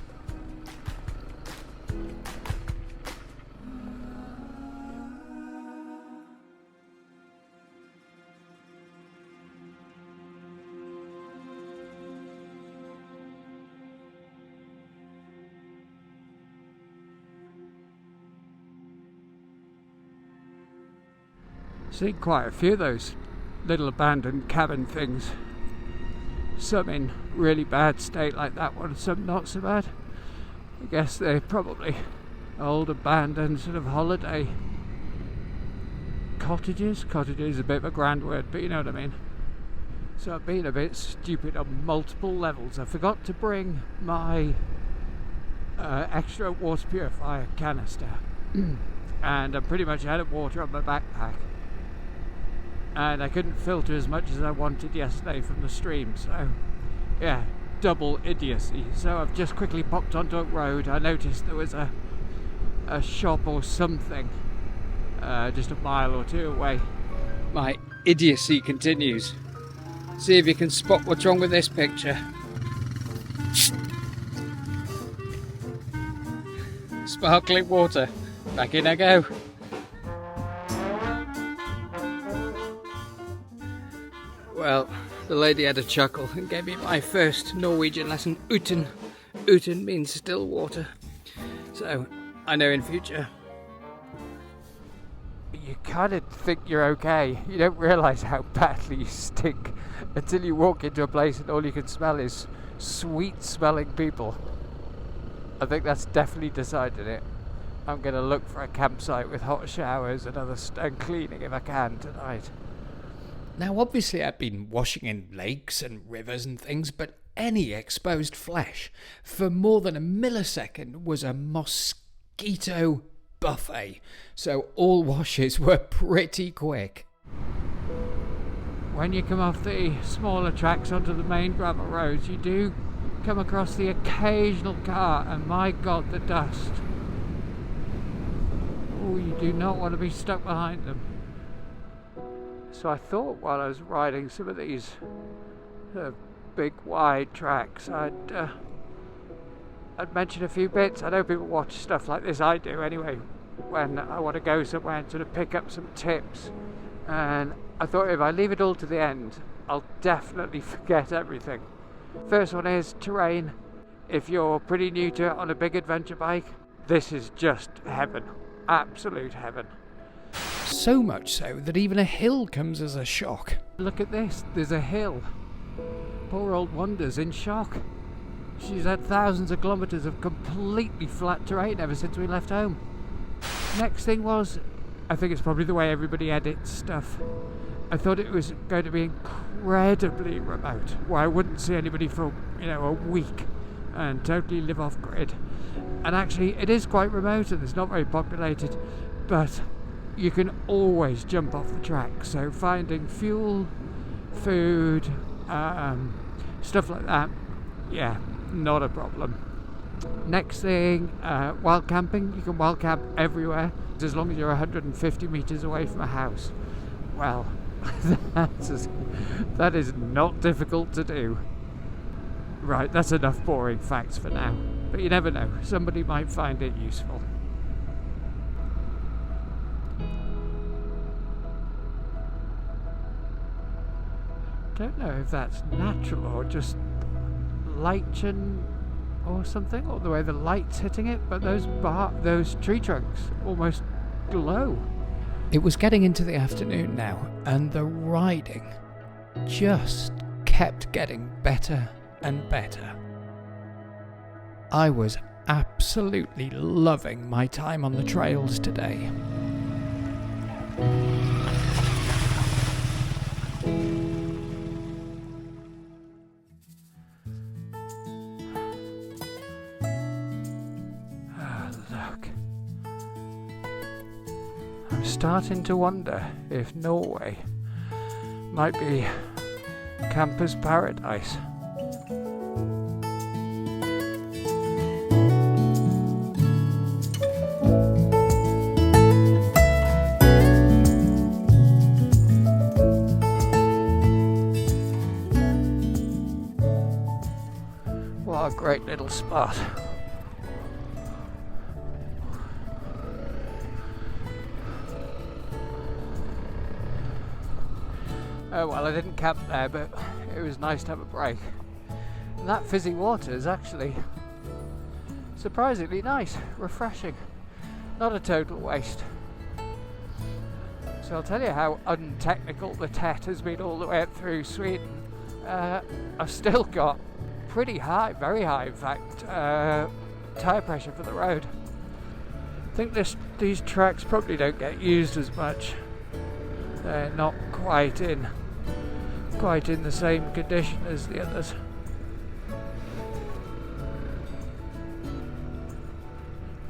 Seen quite a few of those little abandoned cabin things. Some in really bad state like that one, some not so bad. I guess they're probably old abandoned sort of holiday cottages. Cottages is a bit of a grand word, but you know what I mean. So I've been a bit stupid on multiple levels. I forgot to bring my extra water purifier canister and I'm pretty much out of water on my backpack, and I couldn't filter as much as I wanted yesterday from the stream, so yeah, double idiocy. So I've just quickly popped onto a road. I noticed there was a shop or something just a mile or two away. My idiocy continues. See if you can spot what's wrong with this picture. Sparkling water. Back in I go. Well, the lady had a chuckle and gave me my first Norwegian lesson. Uten. Uten means still water. So, I know in future. You kind of think you're okay. You don't realise how badly you stink until you walk into a place and all you can smell is sweet smelling people. I think that's definitely decided it. I'm going to look for a campsite with hot showers and cleaning if I can tonight. Now, obviously, I've been washing in lakes and rivers and things, but any exposed flesh for more than a millisecond was a mosquito buffet. So all washes were pretty quick. When you come off the smaller tracks onto the main gravel roads, you do come across the occasional car, and my god, the dust. Oh, you do not want to be stuck behind them. So I thought while I was riding some of these big wide tracks, I'd mention a few bits. I know people watch stuff like this, I do anyway, when I want to go somewhere and sort of pick up some tips. And I thought if I leave it all to the end, I'll definitely forget everything. First one is terrain. If you're pretty new to it on a big adventure bike, this is just heaven. Absolute heaven. So much so that even a hill comes as a shock. Look at this, there's a hill. Poor old Wanda's in shock. She's had thousands of kilometres of completely flat terrain ever since we left home. Next thing was, I think it's probably the way everybody edits stuff. I thought it was going to be incredibly remote, where I wouldn't see anybody for, a week and totally live off grid. And actually, it is quite remote and it's not very populated, but you can always jump off the track. So finding fuel, food, stuff like that, yeah, not a problem. Next thing, wild camping. You can wild camp everywhere as long as you're 150 metres away from a house. Well, that is not difficult to do. Right, that's enough boring facts for now. But you never know, somebody might find it useful. Don't know if that's natural or just lichen or something, or the way the light's hitting it, but those tree trunks almost glow. It was getting into the afternoon now, and the riding just kept getting better and better. I was absolutely loving my time on the trails today. Look. I'm starting to wonder if Norway might be camper's paradise. What a great little spot. Oh well, I didn't camp there, but it was nice to have a break. And that fizzy water is actually surprisingly nice, refreshing, not a total waste. So I'll tell you how untechnical the TET has been all the way up through Sweden. I've still got pretty high, very high in fact, tyre pressure for the road. I think these tracks probably don't get used as much. They're not quite in the same condition as the others.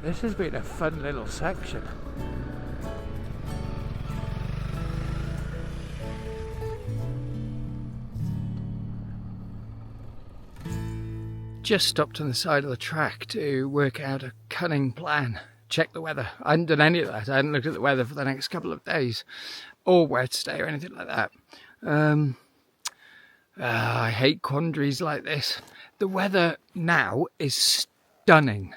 This has been a fun little section. Just stopped on the side of the track to work out a cunning plan. Check the weather. I hadn't done any of that. I hadn't looked at the weather for the next couple of days, or where to stay or anything like that. I hate quandaries like this. The weather now is stunning,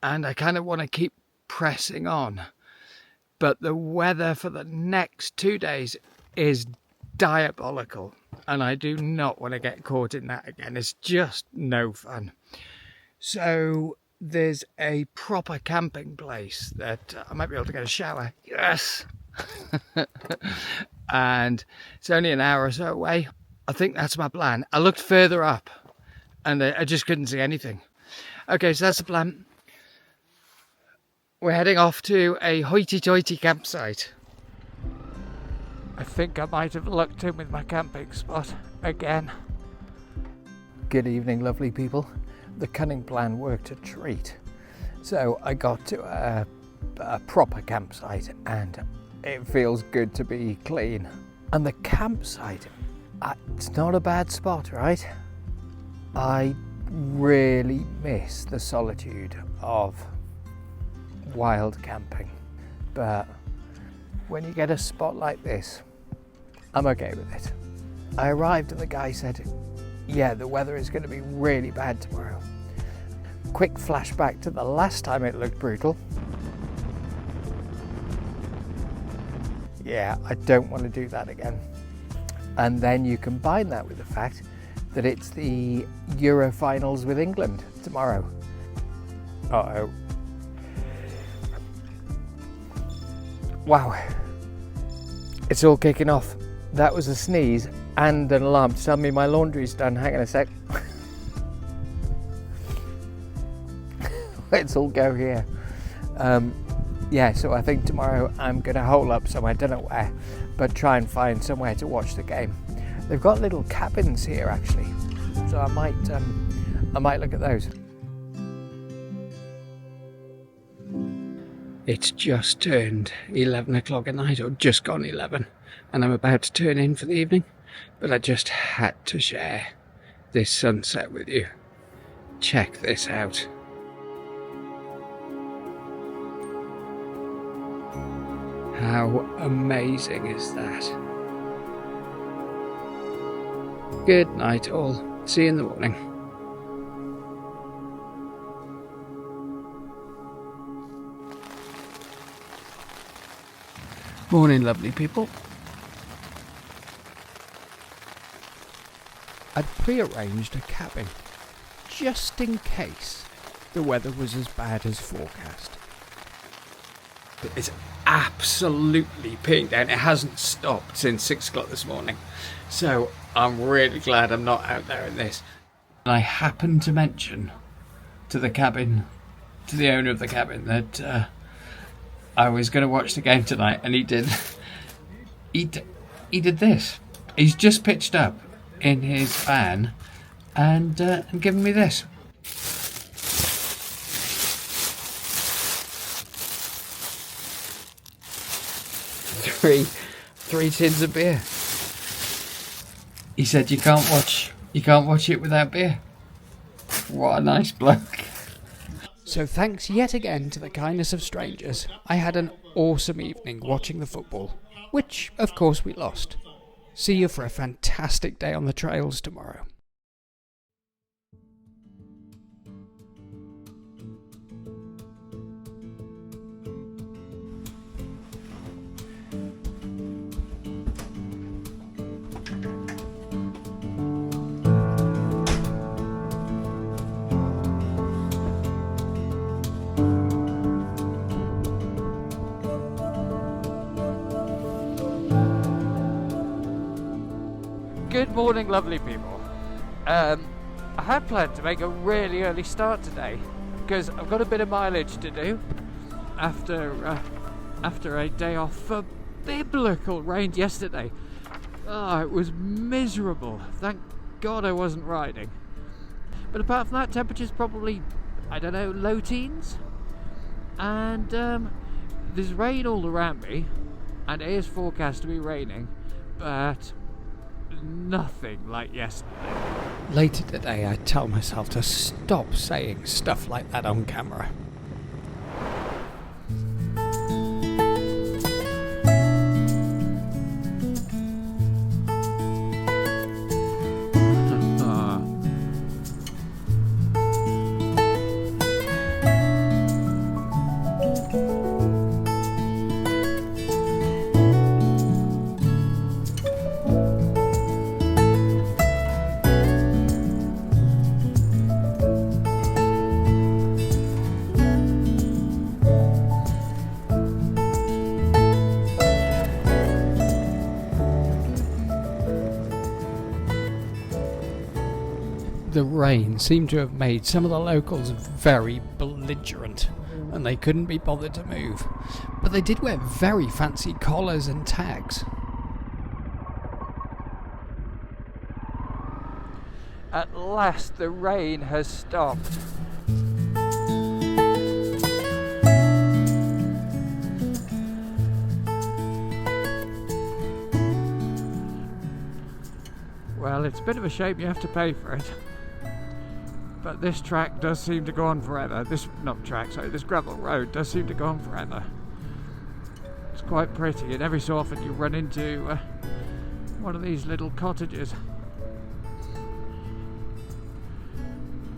and I kind of want to keep pressing on. But the weather for the next 2 days is diabolical, and I do not want to get caught in that again. It's just no fun. So there's a proper camping place that I might be able to get a shower. Yes! And it's only an hour or so away. I think that's my plan. I looked further up and I just couldn't see anything. Okay, so that's the plan. We're heading off to a hoity-toity campsite. I think I might have lucked in with my camping spot again. Good evening, lovely people. The cunning plan worked a treat. So I got to a proper campsite and it feels good to be clean. And the campsite, it's not a bad spot, right? I really miss the solitude of wild camping. But when you get a spot like this, I'm okay with it. I arrived and the guy said, yeah, the weather is going to be really bad tomorrow. Quick flashback to the last time it looked brutal. Yeah, I don't want to do that again. And then you combine that with the fact that it's the Euro finals with England tomorrow. Uh-oh. Wow. It's all kicking off. That was a sneeze and an alarm to tell me my laundry's done. Hang on a sec. Let's all go here. Yeah, so I think tomorrow I'm going to hole up somewhere, don't know where, but try and find somewhere to watch the game. They've got little cabins here actually, so I might look at those. It's just turned 11 o'clock at night, or just gone 11, and I'm about to turn in for the evening, but I just had to share this sunset with you. Check this out. How amazing is that? Good night all. See you in the morning. Morning, lovely people. I'd pre-arranged a cabin just in case the weather was as bad as forecast. It's absolutely peeing down. It hasn't stopped since 6 o'clock this morning. So I'm really glad I'm not out there in this. And I happened to mention to the owner of the cabin that I was going to watch the game tonight, and he did this. He's just pitched up in his van and given me this. Three tins of beer. He said you can't watch it without beer. What a nice bloke. So thanks yet again to the kindness of strangers, I had an awesome evening watching the football, which of course we lost. See you for a fantastic day on the trails tomorrow. Good morning, lovely people. I had planned to make a really early start today because I've got a bit of mileage to do after a day off for biblical rain yesterday. Oh, it was miserable. Thank God I wasn't riding. But apart from that, temperature's probably, I don't know, low teens. And there's rain all around me, and it is forecast to be raining, but nothing like yesterday. Later today, I tell myself to stop saying stuff like that on camera. The rain seemed to have made some of the locals very belligerent, and they couldn't be bothered to move. But they did wear very fancy collars and tags. At last the rain has stopped. Well, it's a bit of a shame you have to pay for it. But this track does seem to go on forever. This gravel road does seem to go on forever. It's quite pretty, and every so often you run into one of these little cottages.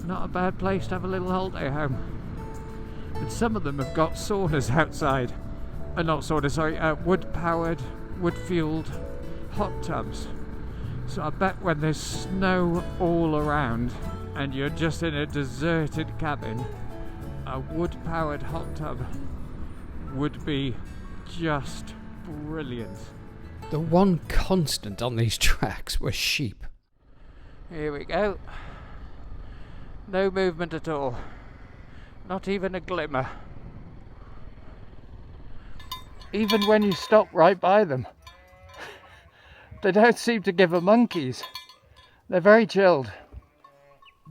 Not a bad place to have a little holiday home. And some of them have got saunas outside. Not saunas, sorry, wood-powered, wood-fueled hot tubs. So I bet when there's snow all around and you're just in a deserted cabin, a wood-powered hot tub would be just brilliant. The one constant on these tracks were sheep. Here we go. No movement at all. Not even a glimmer. Even when you stop right by them. They don't seem to give a monkeys. They're very chilled.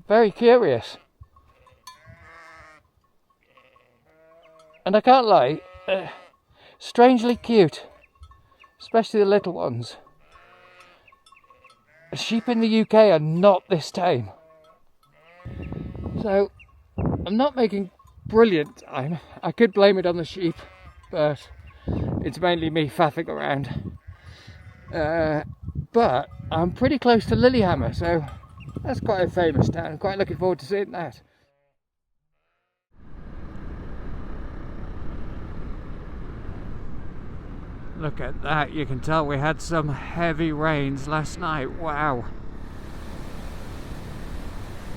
Very curious. And I can't lie, strangely cute. Especially the little ones. Sheep in the UK are not this tame. So, I'm not making brilliant time. I could blame it on the sheep, but it's mainly me faffing around. But I'm pretty close to Lillehammer, so that's quite a famous town. I'm quite looking forward to seeing that. Look at that, you can tell we had some heavy rains last night. Wow.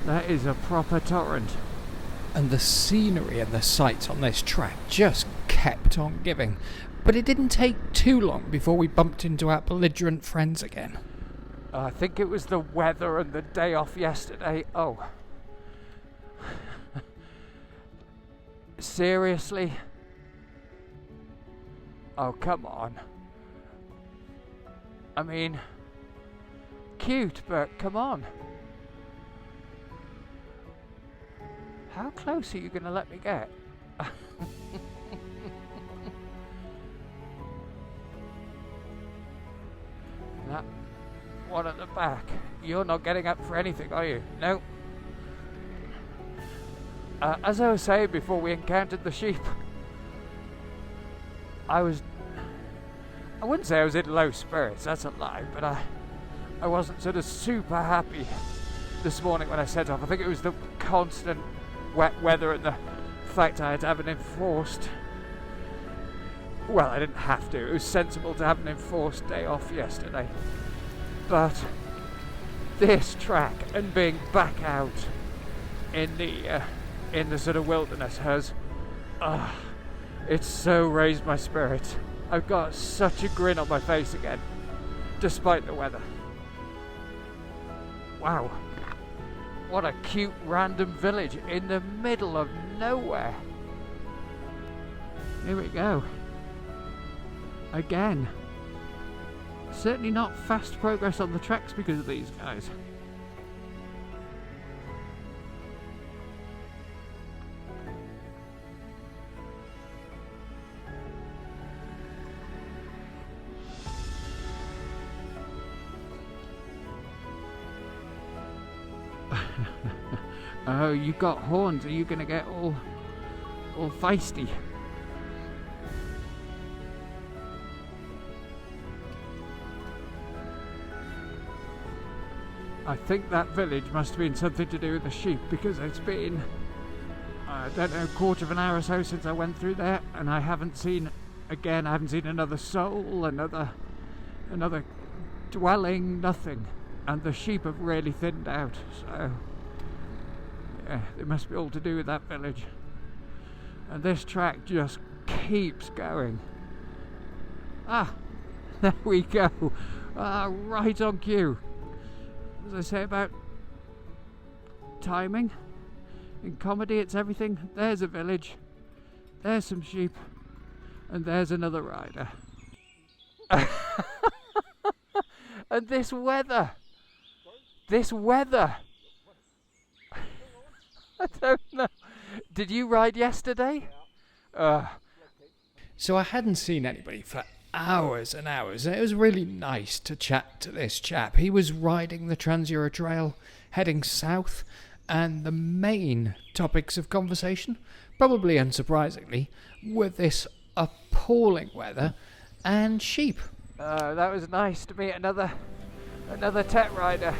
That is a proper torrent. And the scenery and the sights on this track just kept on giving. But it didn't take too long before we bumped into our belligerent friends again. I think it was the weather and the day off yesterday. Oh. Seriously? Oh, come on. I mean, cute, but come on. How close are you going to let me get? That one at the back. You're not getting up for anything, are you? No. As I was saying before we encountered the sheep, I wouldn't say I was in low spirits, that's a lie, but I wasn't sort of super happy this morning when I set off. I think it was the constant wet weather and the fact I had to have an enforced, well, I didn't have to, it was sensible to have an enforced day off yesterday. But this track and being back out in the sort of wilderness has, it's so raised my spirits. I've got such a grin on my face again, despite the weather. Wow. What a cute random village in the middle of nowhere. Here we go. Again. Certainly not fast progress on the tracks because of these guys. Oh, you got horns. Are you gonna get all feisty? I think that village must have been something to do with the sheep, because it's been, I don't know, a quarter of an hour or so since I went through there, and I haven't seen another soul, another dwelling, nothing. And the sheep have really thinned out, so yeah, it must be all to do with that village. And this track just keeps going. Ah, there we go. Ah, right on cue. As I say about timing, in comedy it's everything. There's a village, there's some sheep, and there's another rider. And this weather! I don't know. Did you ride yesterday? So I hadn't seen anybody for hours and hours, and it was really nice to chat to this chap. He was riding the Trans-Euro Trail, heading south, and the main topics of conversation, probably unsurprisingly, were this appalling weather and sheep. That was nice to meet another TET rider.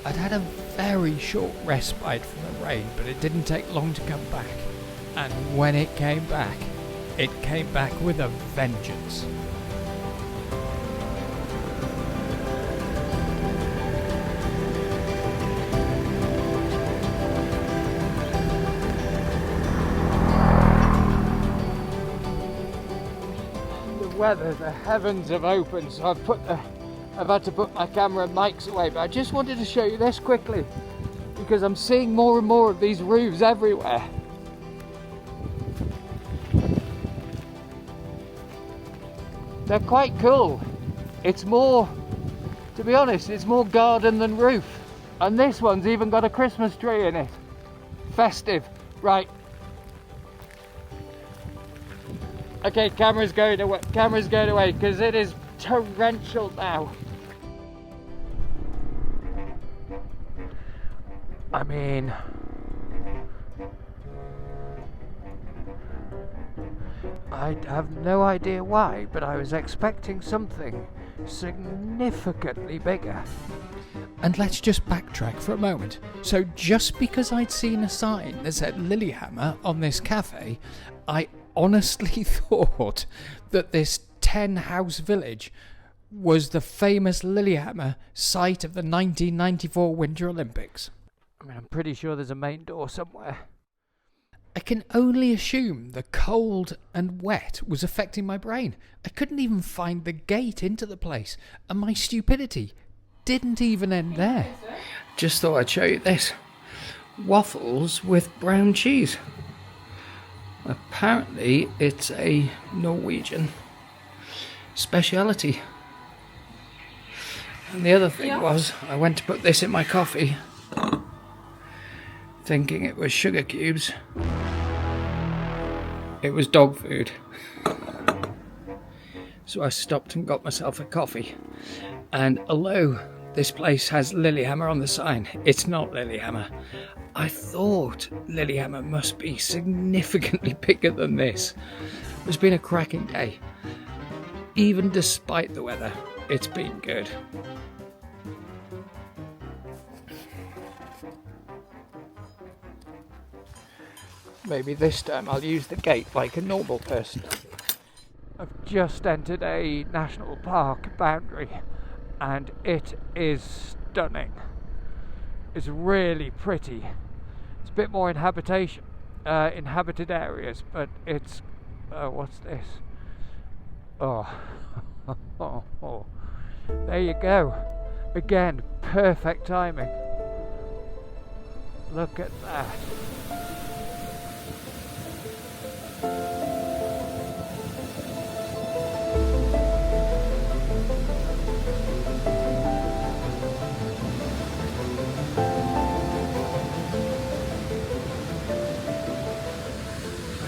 I'd had a very short respite from the rain, but it didn't take long to come back. And when it came back with a vengeance. The weather, the heavens have opened, so I've had to put my camera and mics away, but I just wanted to show you this quickly because I'm seeing more and more of these roofs everywhere. They're quite cool. It's more, to be honest, it's more garden than roof. And this one's even got a Christmas tree in it. Festive. Right. Okay, camera's going away because it is torrential now. I mean, I have no idea why, but I was expecting something significantly bigger. And let's just backtrack for a moment. So just because I'd seen a sign that said Lillehammer on this cafe, I honestly thought that this 10-house village was the famous Lillehammer site of the 1994 Winter Olympics. I mean, I'm pretty sure there's a main door somewhere. I can only assume the cold and wet was affecting my brain. I couldn't even find the gate into the place, and my stupidity didn't even end there. Just thought I'd show you this. Waffles with brown cheese. Apparently it's a Norwegian speciality. And the other thing was, I went to put this in my coffee, thinking it was sugar cubes. It was dog food. So I stopped and got myself a coffee. And although this place has Lillehammer on the sign, it's not Lillehammer. I thought Lillehammer must be significantly bigger than this. It's been a cracking day. Even despite the weather, it's been good. Maybe this time I'll use the gate like a normal person. I've just entered a national park boundary and it is stunning. It's really pretty. It's a bit more inhabited areas, but it's what's this? Oh. There you go. Again, perfect timing. Look at that.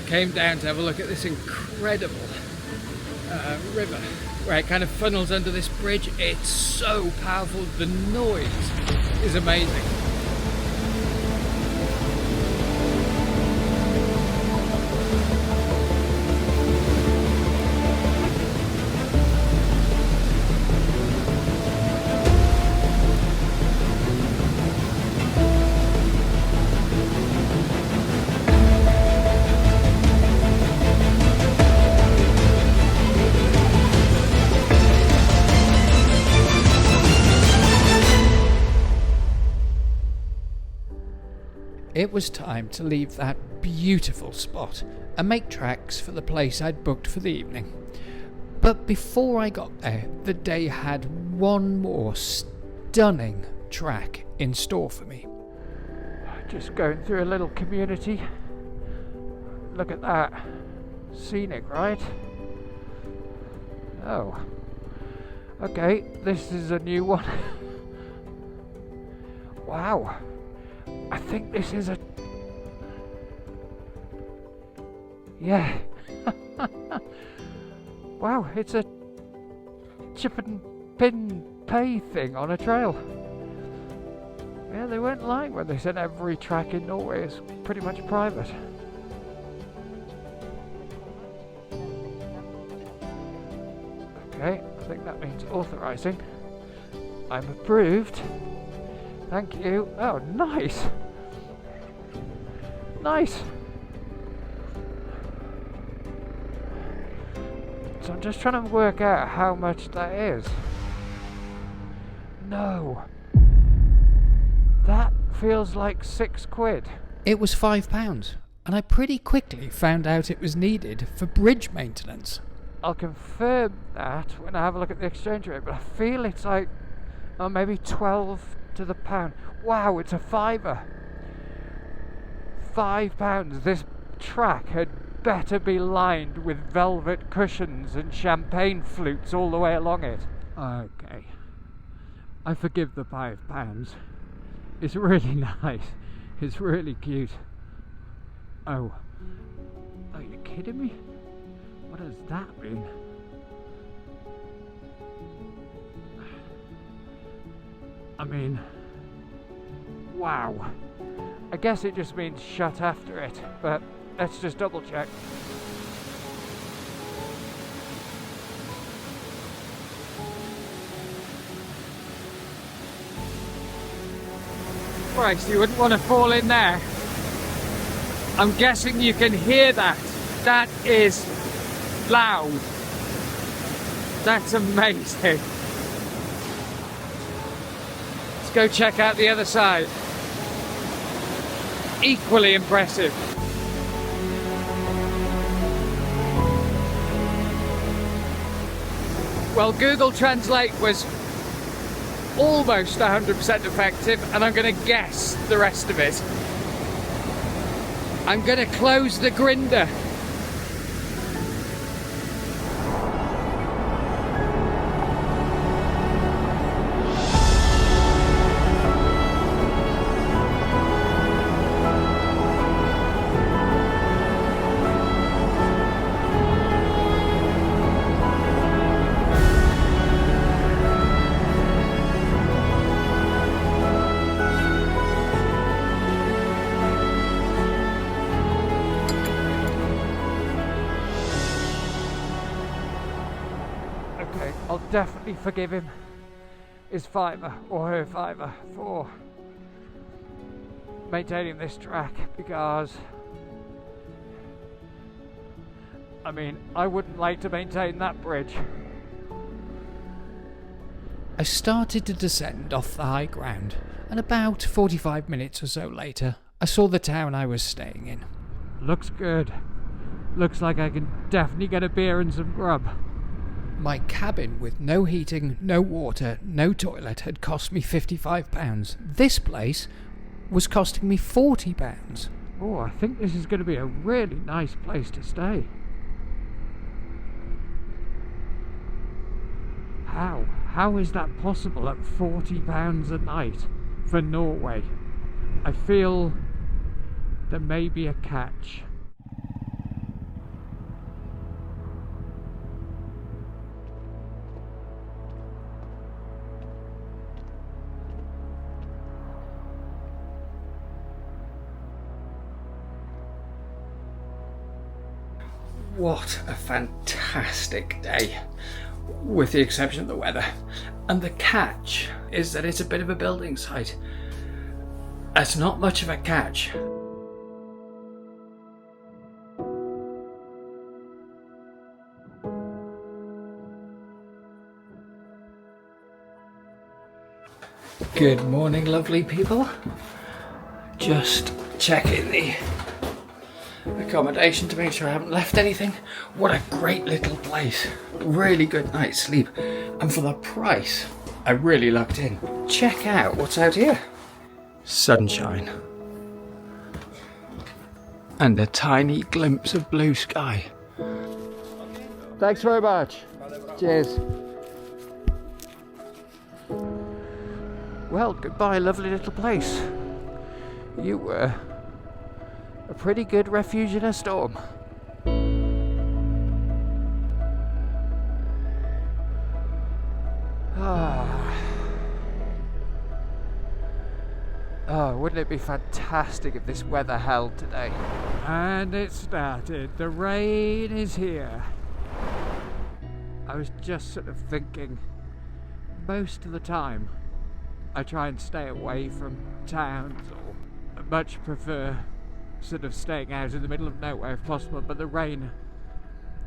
Came down to have a look at this incredible river where it kind of funnels under this bridge. It's so powerful, the noise is amazing. It was time to leave that beautiful spot and make tracks for the place I'd booked for the evening. But before I got there, the day had one more stunning track in store for me. Just going through a little community. Look at that. Scenic, right? Oh. Okay, this is a new one. Wow. I think this is a... Yeah. Wow, it's a chip and pin pay thing on a trail. Yeah, they weren't lying when they said every track in Norway is pretty much private. Okay, I think that means authorising. I'm approved. Thank you. Oh, nice. Nice. So I'm just trying to work out how much that is. No. That feels like £6. It was £5, and I pretty quickly found out it was needed for bridge maintenance. I'll confirm that when I have a look at the exchange rate, but I feel it's like, oh, maybe 12 to the pound. Wow, it's a £5. £5. This track had better be lined with velvet cushions and champagne flutes all the way along it. Okay, I forgive the £5. It's really nice. It's really cute. Oh, are you kidding me? What does that mean? I mean, wow. I guess it just means shut after it, but let's just double check. Christ, you wouldn't want to fall in there. I'm guessing you can hear that. That is loud. That's amazing. Let's go check out the other side. Equally impressive. Well, Google Translate was almost 100% effective, and I'm going to guess the rest of it. I'm going to close the grinder. I'll definitely forgive him his £5 or her £5 for maintaining this track, because I mean, I wouldn't like to maintain that bridge. I started to descend off the high ground, and about 45 minutes or so later, I saw the town I was staying in. Looks good. Looks like I can definitely get a beer and some grub. My cabin with no heating, no water, no toilet had cost me £55. This place was costing me £40. Oh, I think this is going to be a really nice place to stay. How is that possible at £40 a night for Norway? I feel there may be a catch. What a fantastic day, with the exception of the weather. And the catch is that it's a bit of a building site. That's not much of a catch. Good morning, lovely people. Just checking the accommodation to make sure I haven't left anything. What a great little place. Really good night's sleep. And for the price, I really lucked in. Check out what's out here. Sunshine. And a tiny glimpse of blue sky. Thanks very much. Cheers. Well, goodbye, lovely little place. You were a pretty good refuge in a storm. Oh, wouldn't it be fantastic if this weather held today? And it started. The rain is here. I was just sort of thinking, most of the time I try and stay away from towns, or I much prefer sort of staying out in the middle of nowhere if possible, but the rain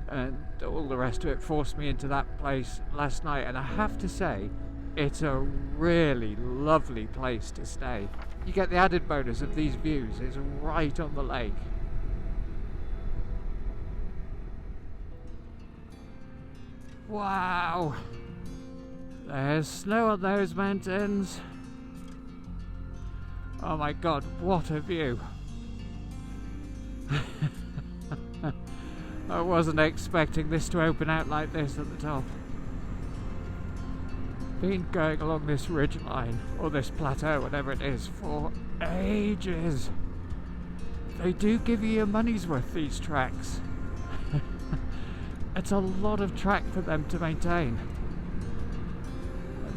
and all the rest of it forced me into that place last night, and I have to say it's a really lovely place to stay. You get the added bonus of these views. It's right on the lake. Wow, there's snow on those mountains. Oh my god, what a view. I wasn't expecting this to open out like this at the top. Been going along this ridge line, or this plateau, whatever it is, for ages. They do give you your money's worth, these tracks. It's a lot of track for them to maintain.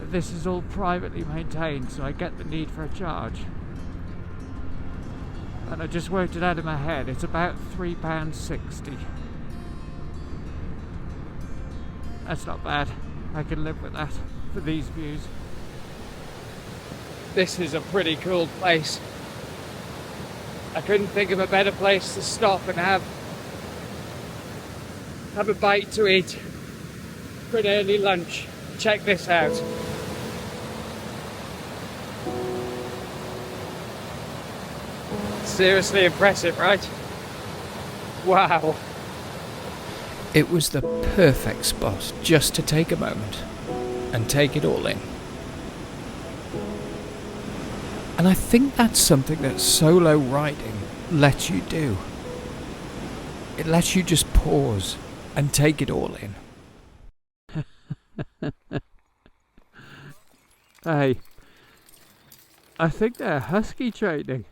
This is all privately maintained, so I get the need for a charge. And I just worked it out in my head, it's about £3.60. That's not bad, I can live with that for these views. This is a pretty cool place. I couldn't think of a better place to stop and have a bite to eat for an early lunch. Check this out. Seriously impressive, right? Wow. It was the perfect spot just to take a moment and take it all in. And I think that's something that solo riding lets you do. It lets you just pause and take it all in. Hey, I think they're husky training.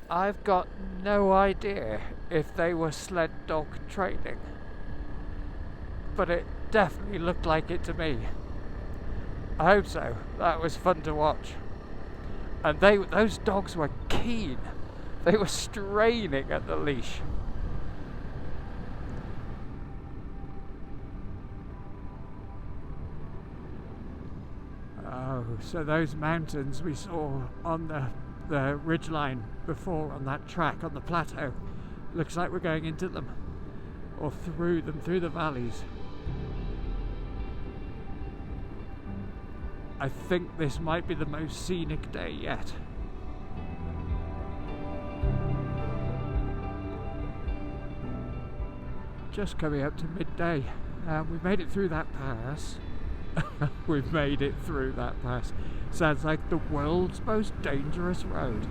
I've got no idea if they were sled dog training, but it definitely looked like it to me. I hope so. That was fun to watch. And those dogs were keen. They were straining at the leash. Oh, so those mountains we saw on the ridgeline before, on that track on the plateau, looks like we're going into them, or through them, through the valleys. I think this might be the most scenic day yet. just coming up to midday. We've made it through that pass. We've made it through that pass. Sounds like the world's most dangerous road.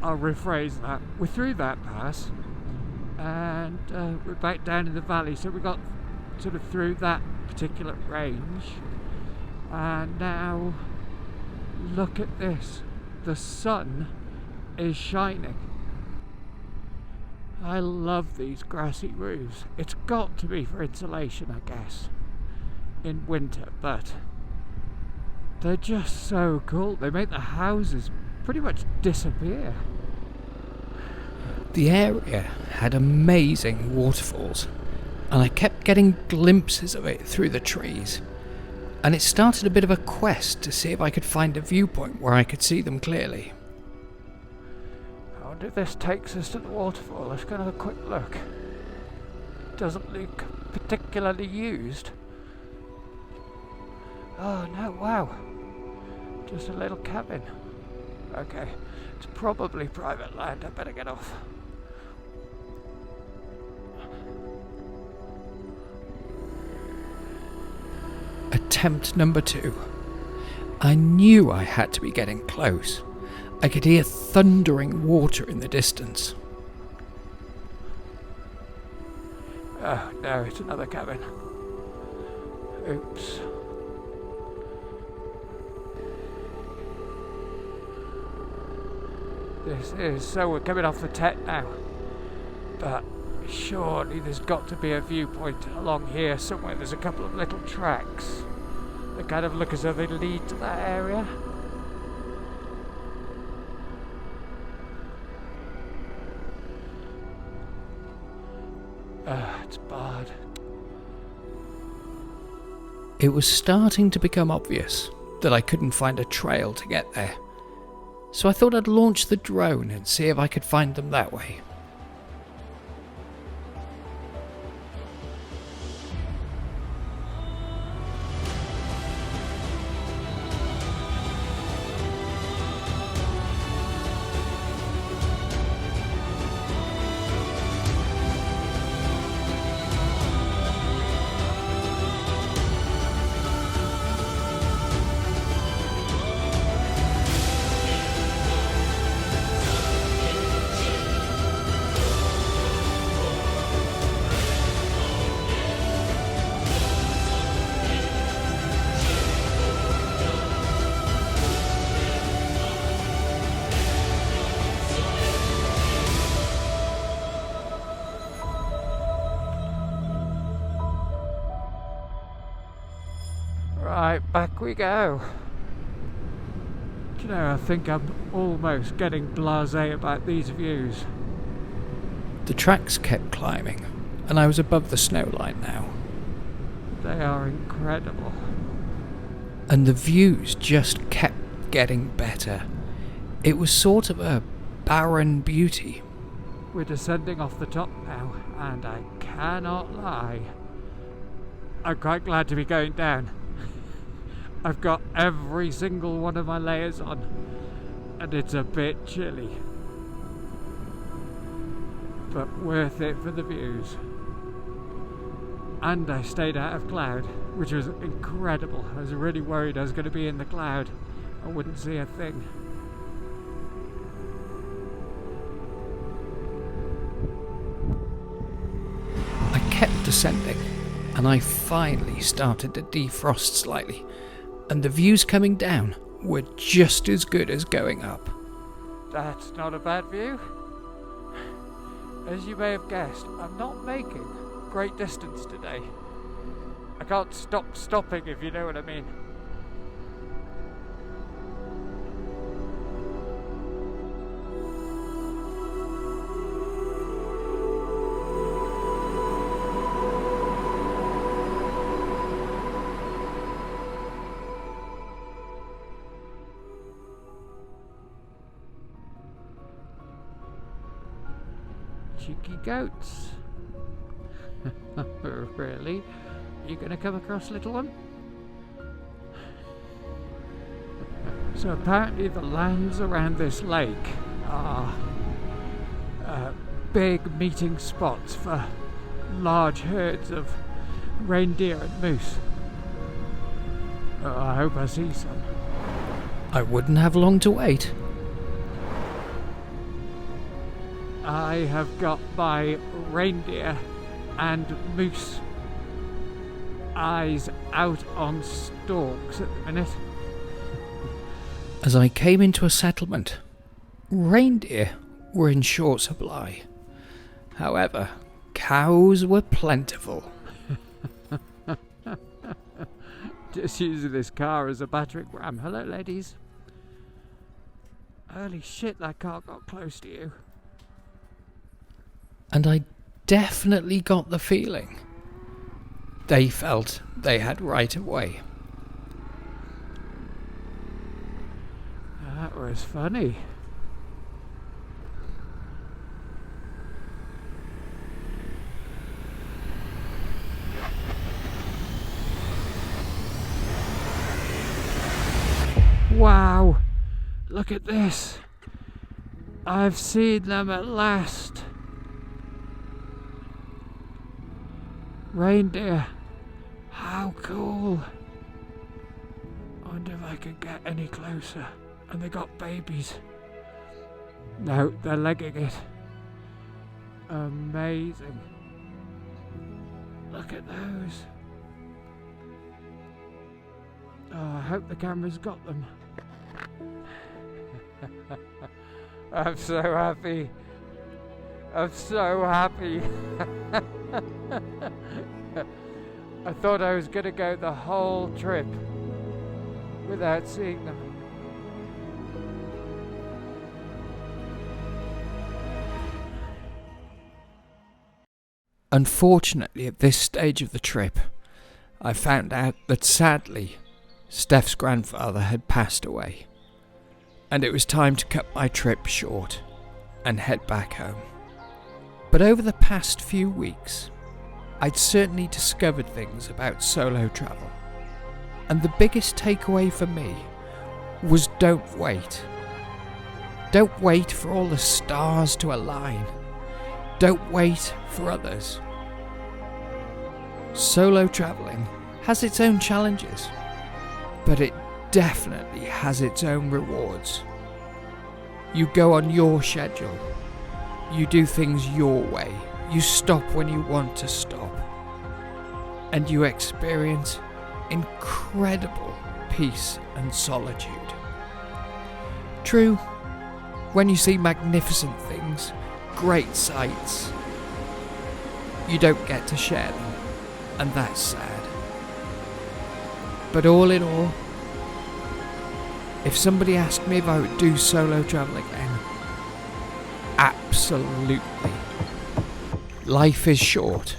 I'll rephrase that. We're through that pass, and we're back down in the valley, so we got sort of through that particular range. And now look at this. The sun is shining. I love these grassy roofs. It's got to be for insulation, I guess, in winter, but they're just so cool. They make the houses pretty much disappear. The area had amazing waterfalls, and I kept getting glimpses of it through the trees. And it started a bit of a quest to see if I could find a viewpoint where I could see them clearly. I wonder if this takes us to the waterfall. Let's go and have a quick look. Doesn't look particularly used. Oh no, wow. Just a little cabin. Okay, it's probably private land. I better get off. Attempt number 2. I knew I had to be getting close. I could hear thundering water in the distance. Oh no, it's another cabin. Oops. So we're coming off the TET now. But surely there's got to be a viewpoint along here somewhere. There's a couple of little tracks that kind of look as though they lead to that area. It's barred. It was starting to become obvious that I couldn't find a trail to get there. So I thought I'd launch the drone and see if I could find them that way. Right, back we go. Do you know, I think I'm almost getting blasé about these views. The tracks kept climbing, and I was above the snow line now. They are incredible. And the views just kept getting better. It was sort of a barren beauty. We're descending off the top now, and I cannot lie, I'm quite glad to be going down. I've got every single one of my layers on, and it's a bit chilly, but worth it for the views. And I stayed out of cloud, which was incredible. I was really worried I was going to be in the cloud. I wouldn't see a thing. I kept descending, and I finally started to defrost slightly, and the views coming down were just as good as going up. That's not a bad view. As you may have guessed, I'm not making great distance today. I can't stop stopping, if you know what I mean. Cheeky goats. Really? You gonna come across, little one? So apparently the lands around this lake are big meeting spots for large herds of reindeer and moose. Oh, I hope I see some. I wouldn't have long to wait. I have got my reindeer and moose eyes out on stalks at the minute. As I came into a settlement, reindeer were in short supply. However, cows were plentiful. Just using this car as a battering ram. Hello, ladies. Holy shit, that car got close to you. And I definitely got the feeling they felt they had right of way. That was funny. Wow, look at this. I've seen them at last. Reindeer. How cool. I wonder if I could get any closer. And they got babies. No, they're legging it. Amazing. Look at those. Oh, I hope the camera's got them. I'm so happy. I'm so happy. I thought I was going to go the whole trip without seeing them. Unfortunately, at this stage of the trip, I found out that sadly, Steph's grandfather had passed away, and it was time to cut my trip short and head back home. But over the past few weeks, I'd certainly discovered things about solo travel, and the biggest takeaway for me was don't wait. Don't wait for all the stars to align. Don't wait for others. Solo travelling has its own challenges, but it definitely has its own rewards. You go on your schedule. You do things your way. You stop when you want to stop. And you experience incredible peace and solitude. True, when you see magnificent things, great sights, you don't get to share them, and that's sad. But all in all, if somebody asked me if I would do solo travel again, absolutely. Life is short,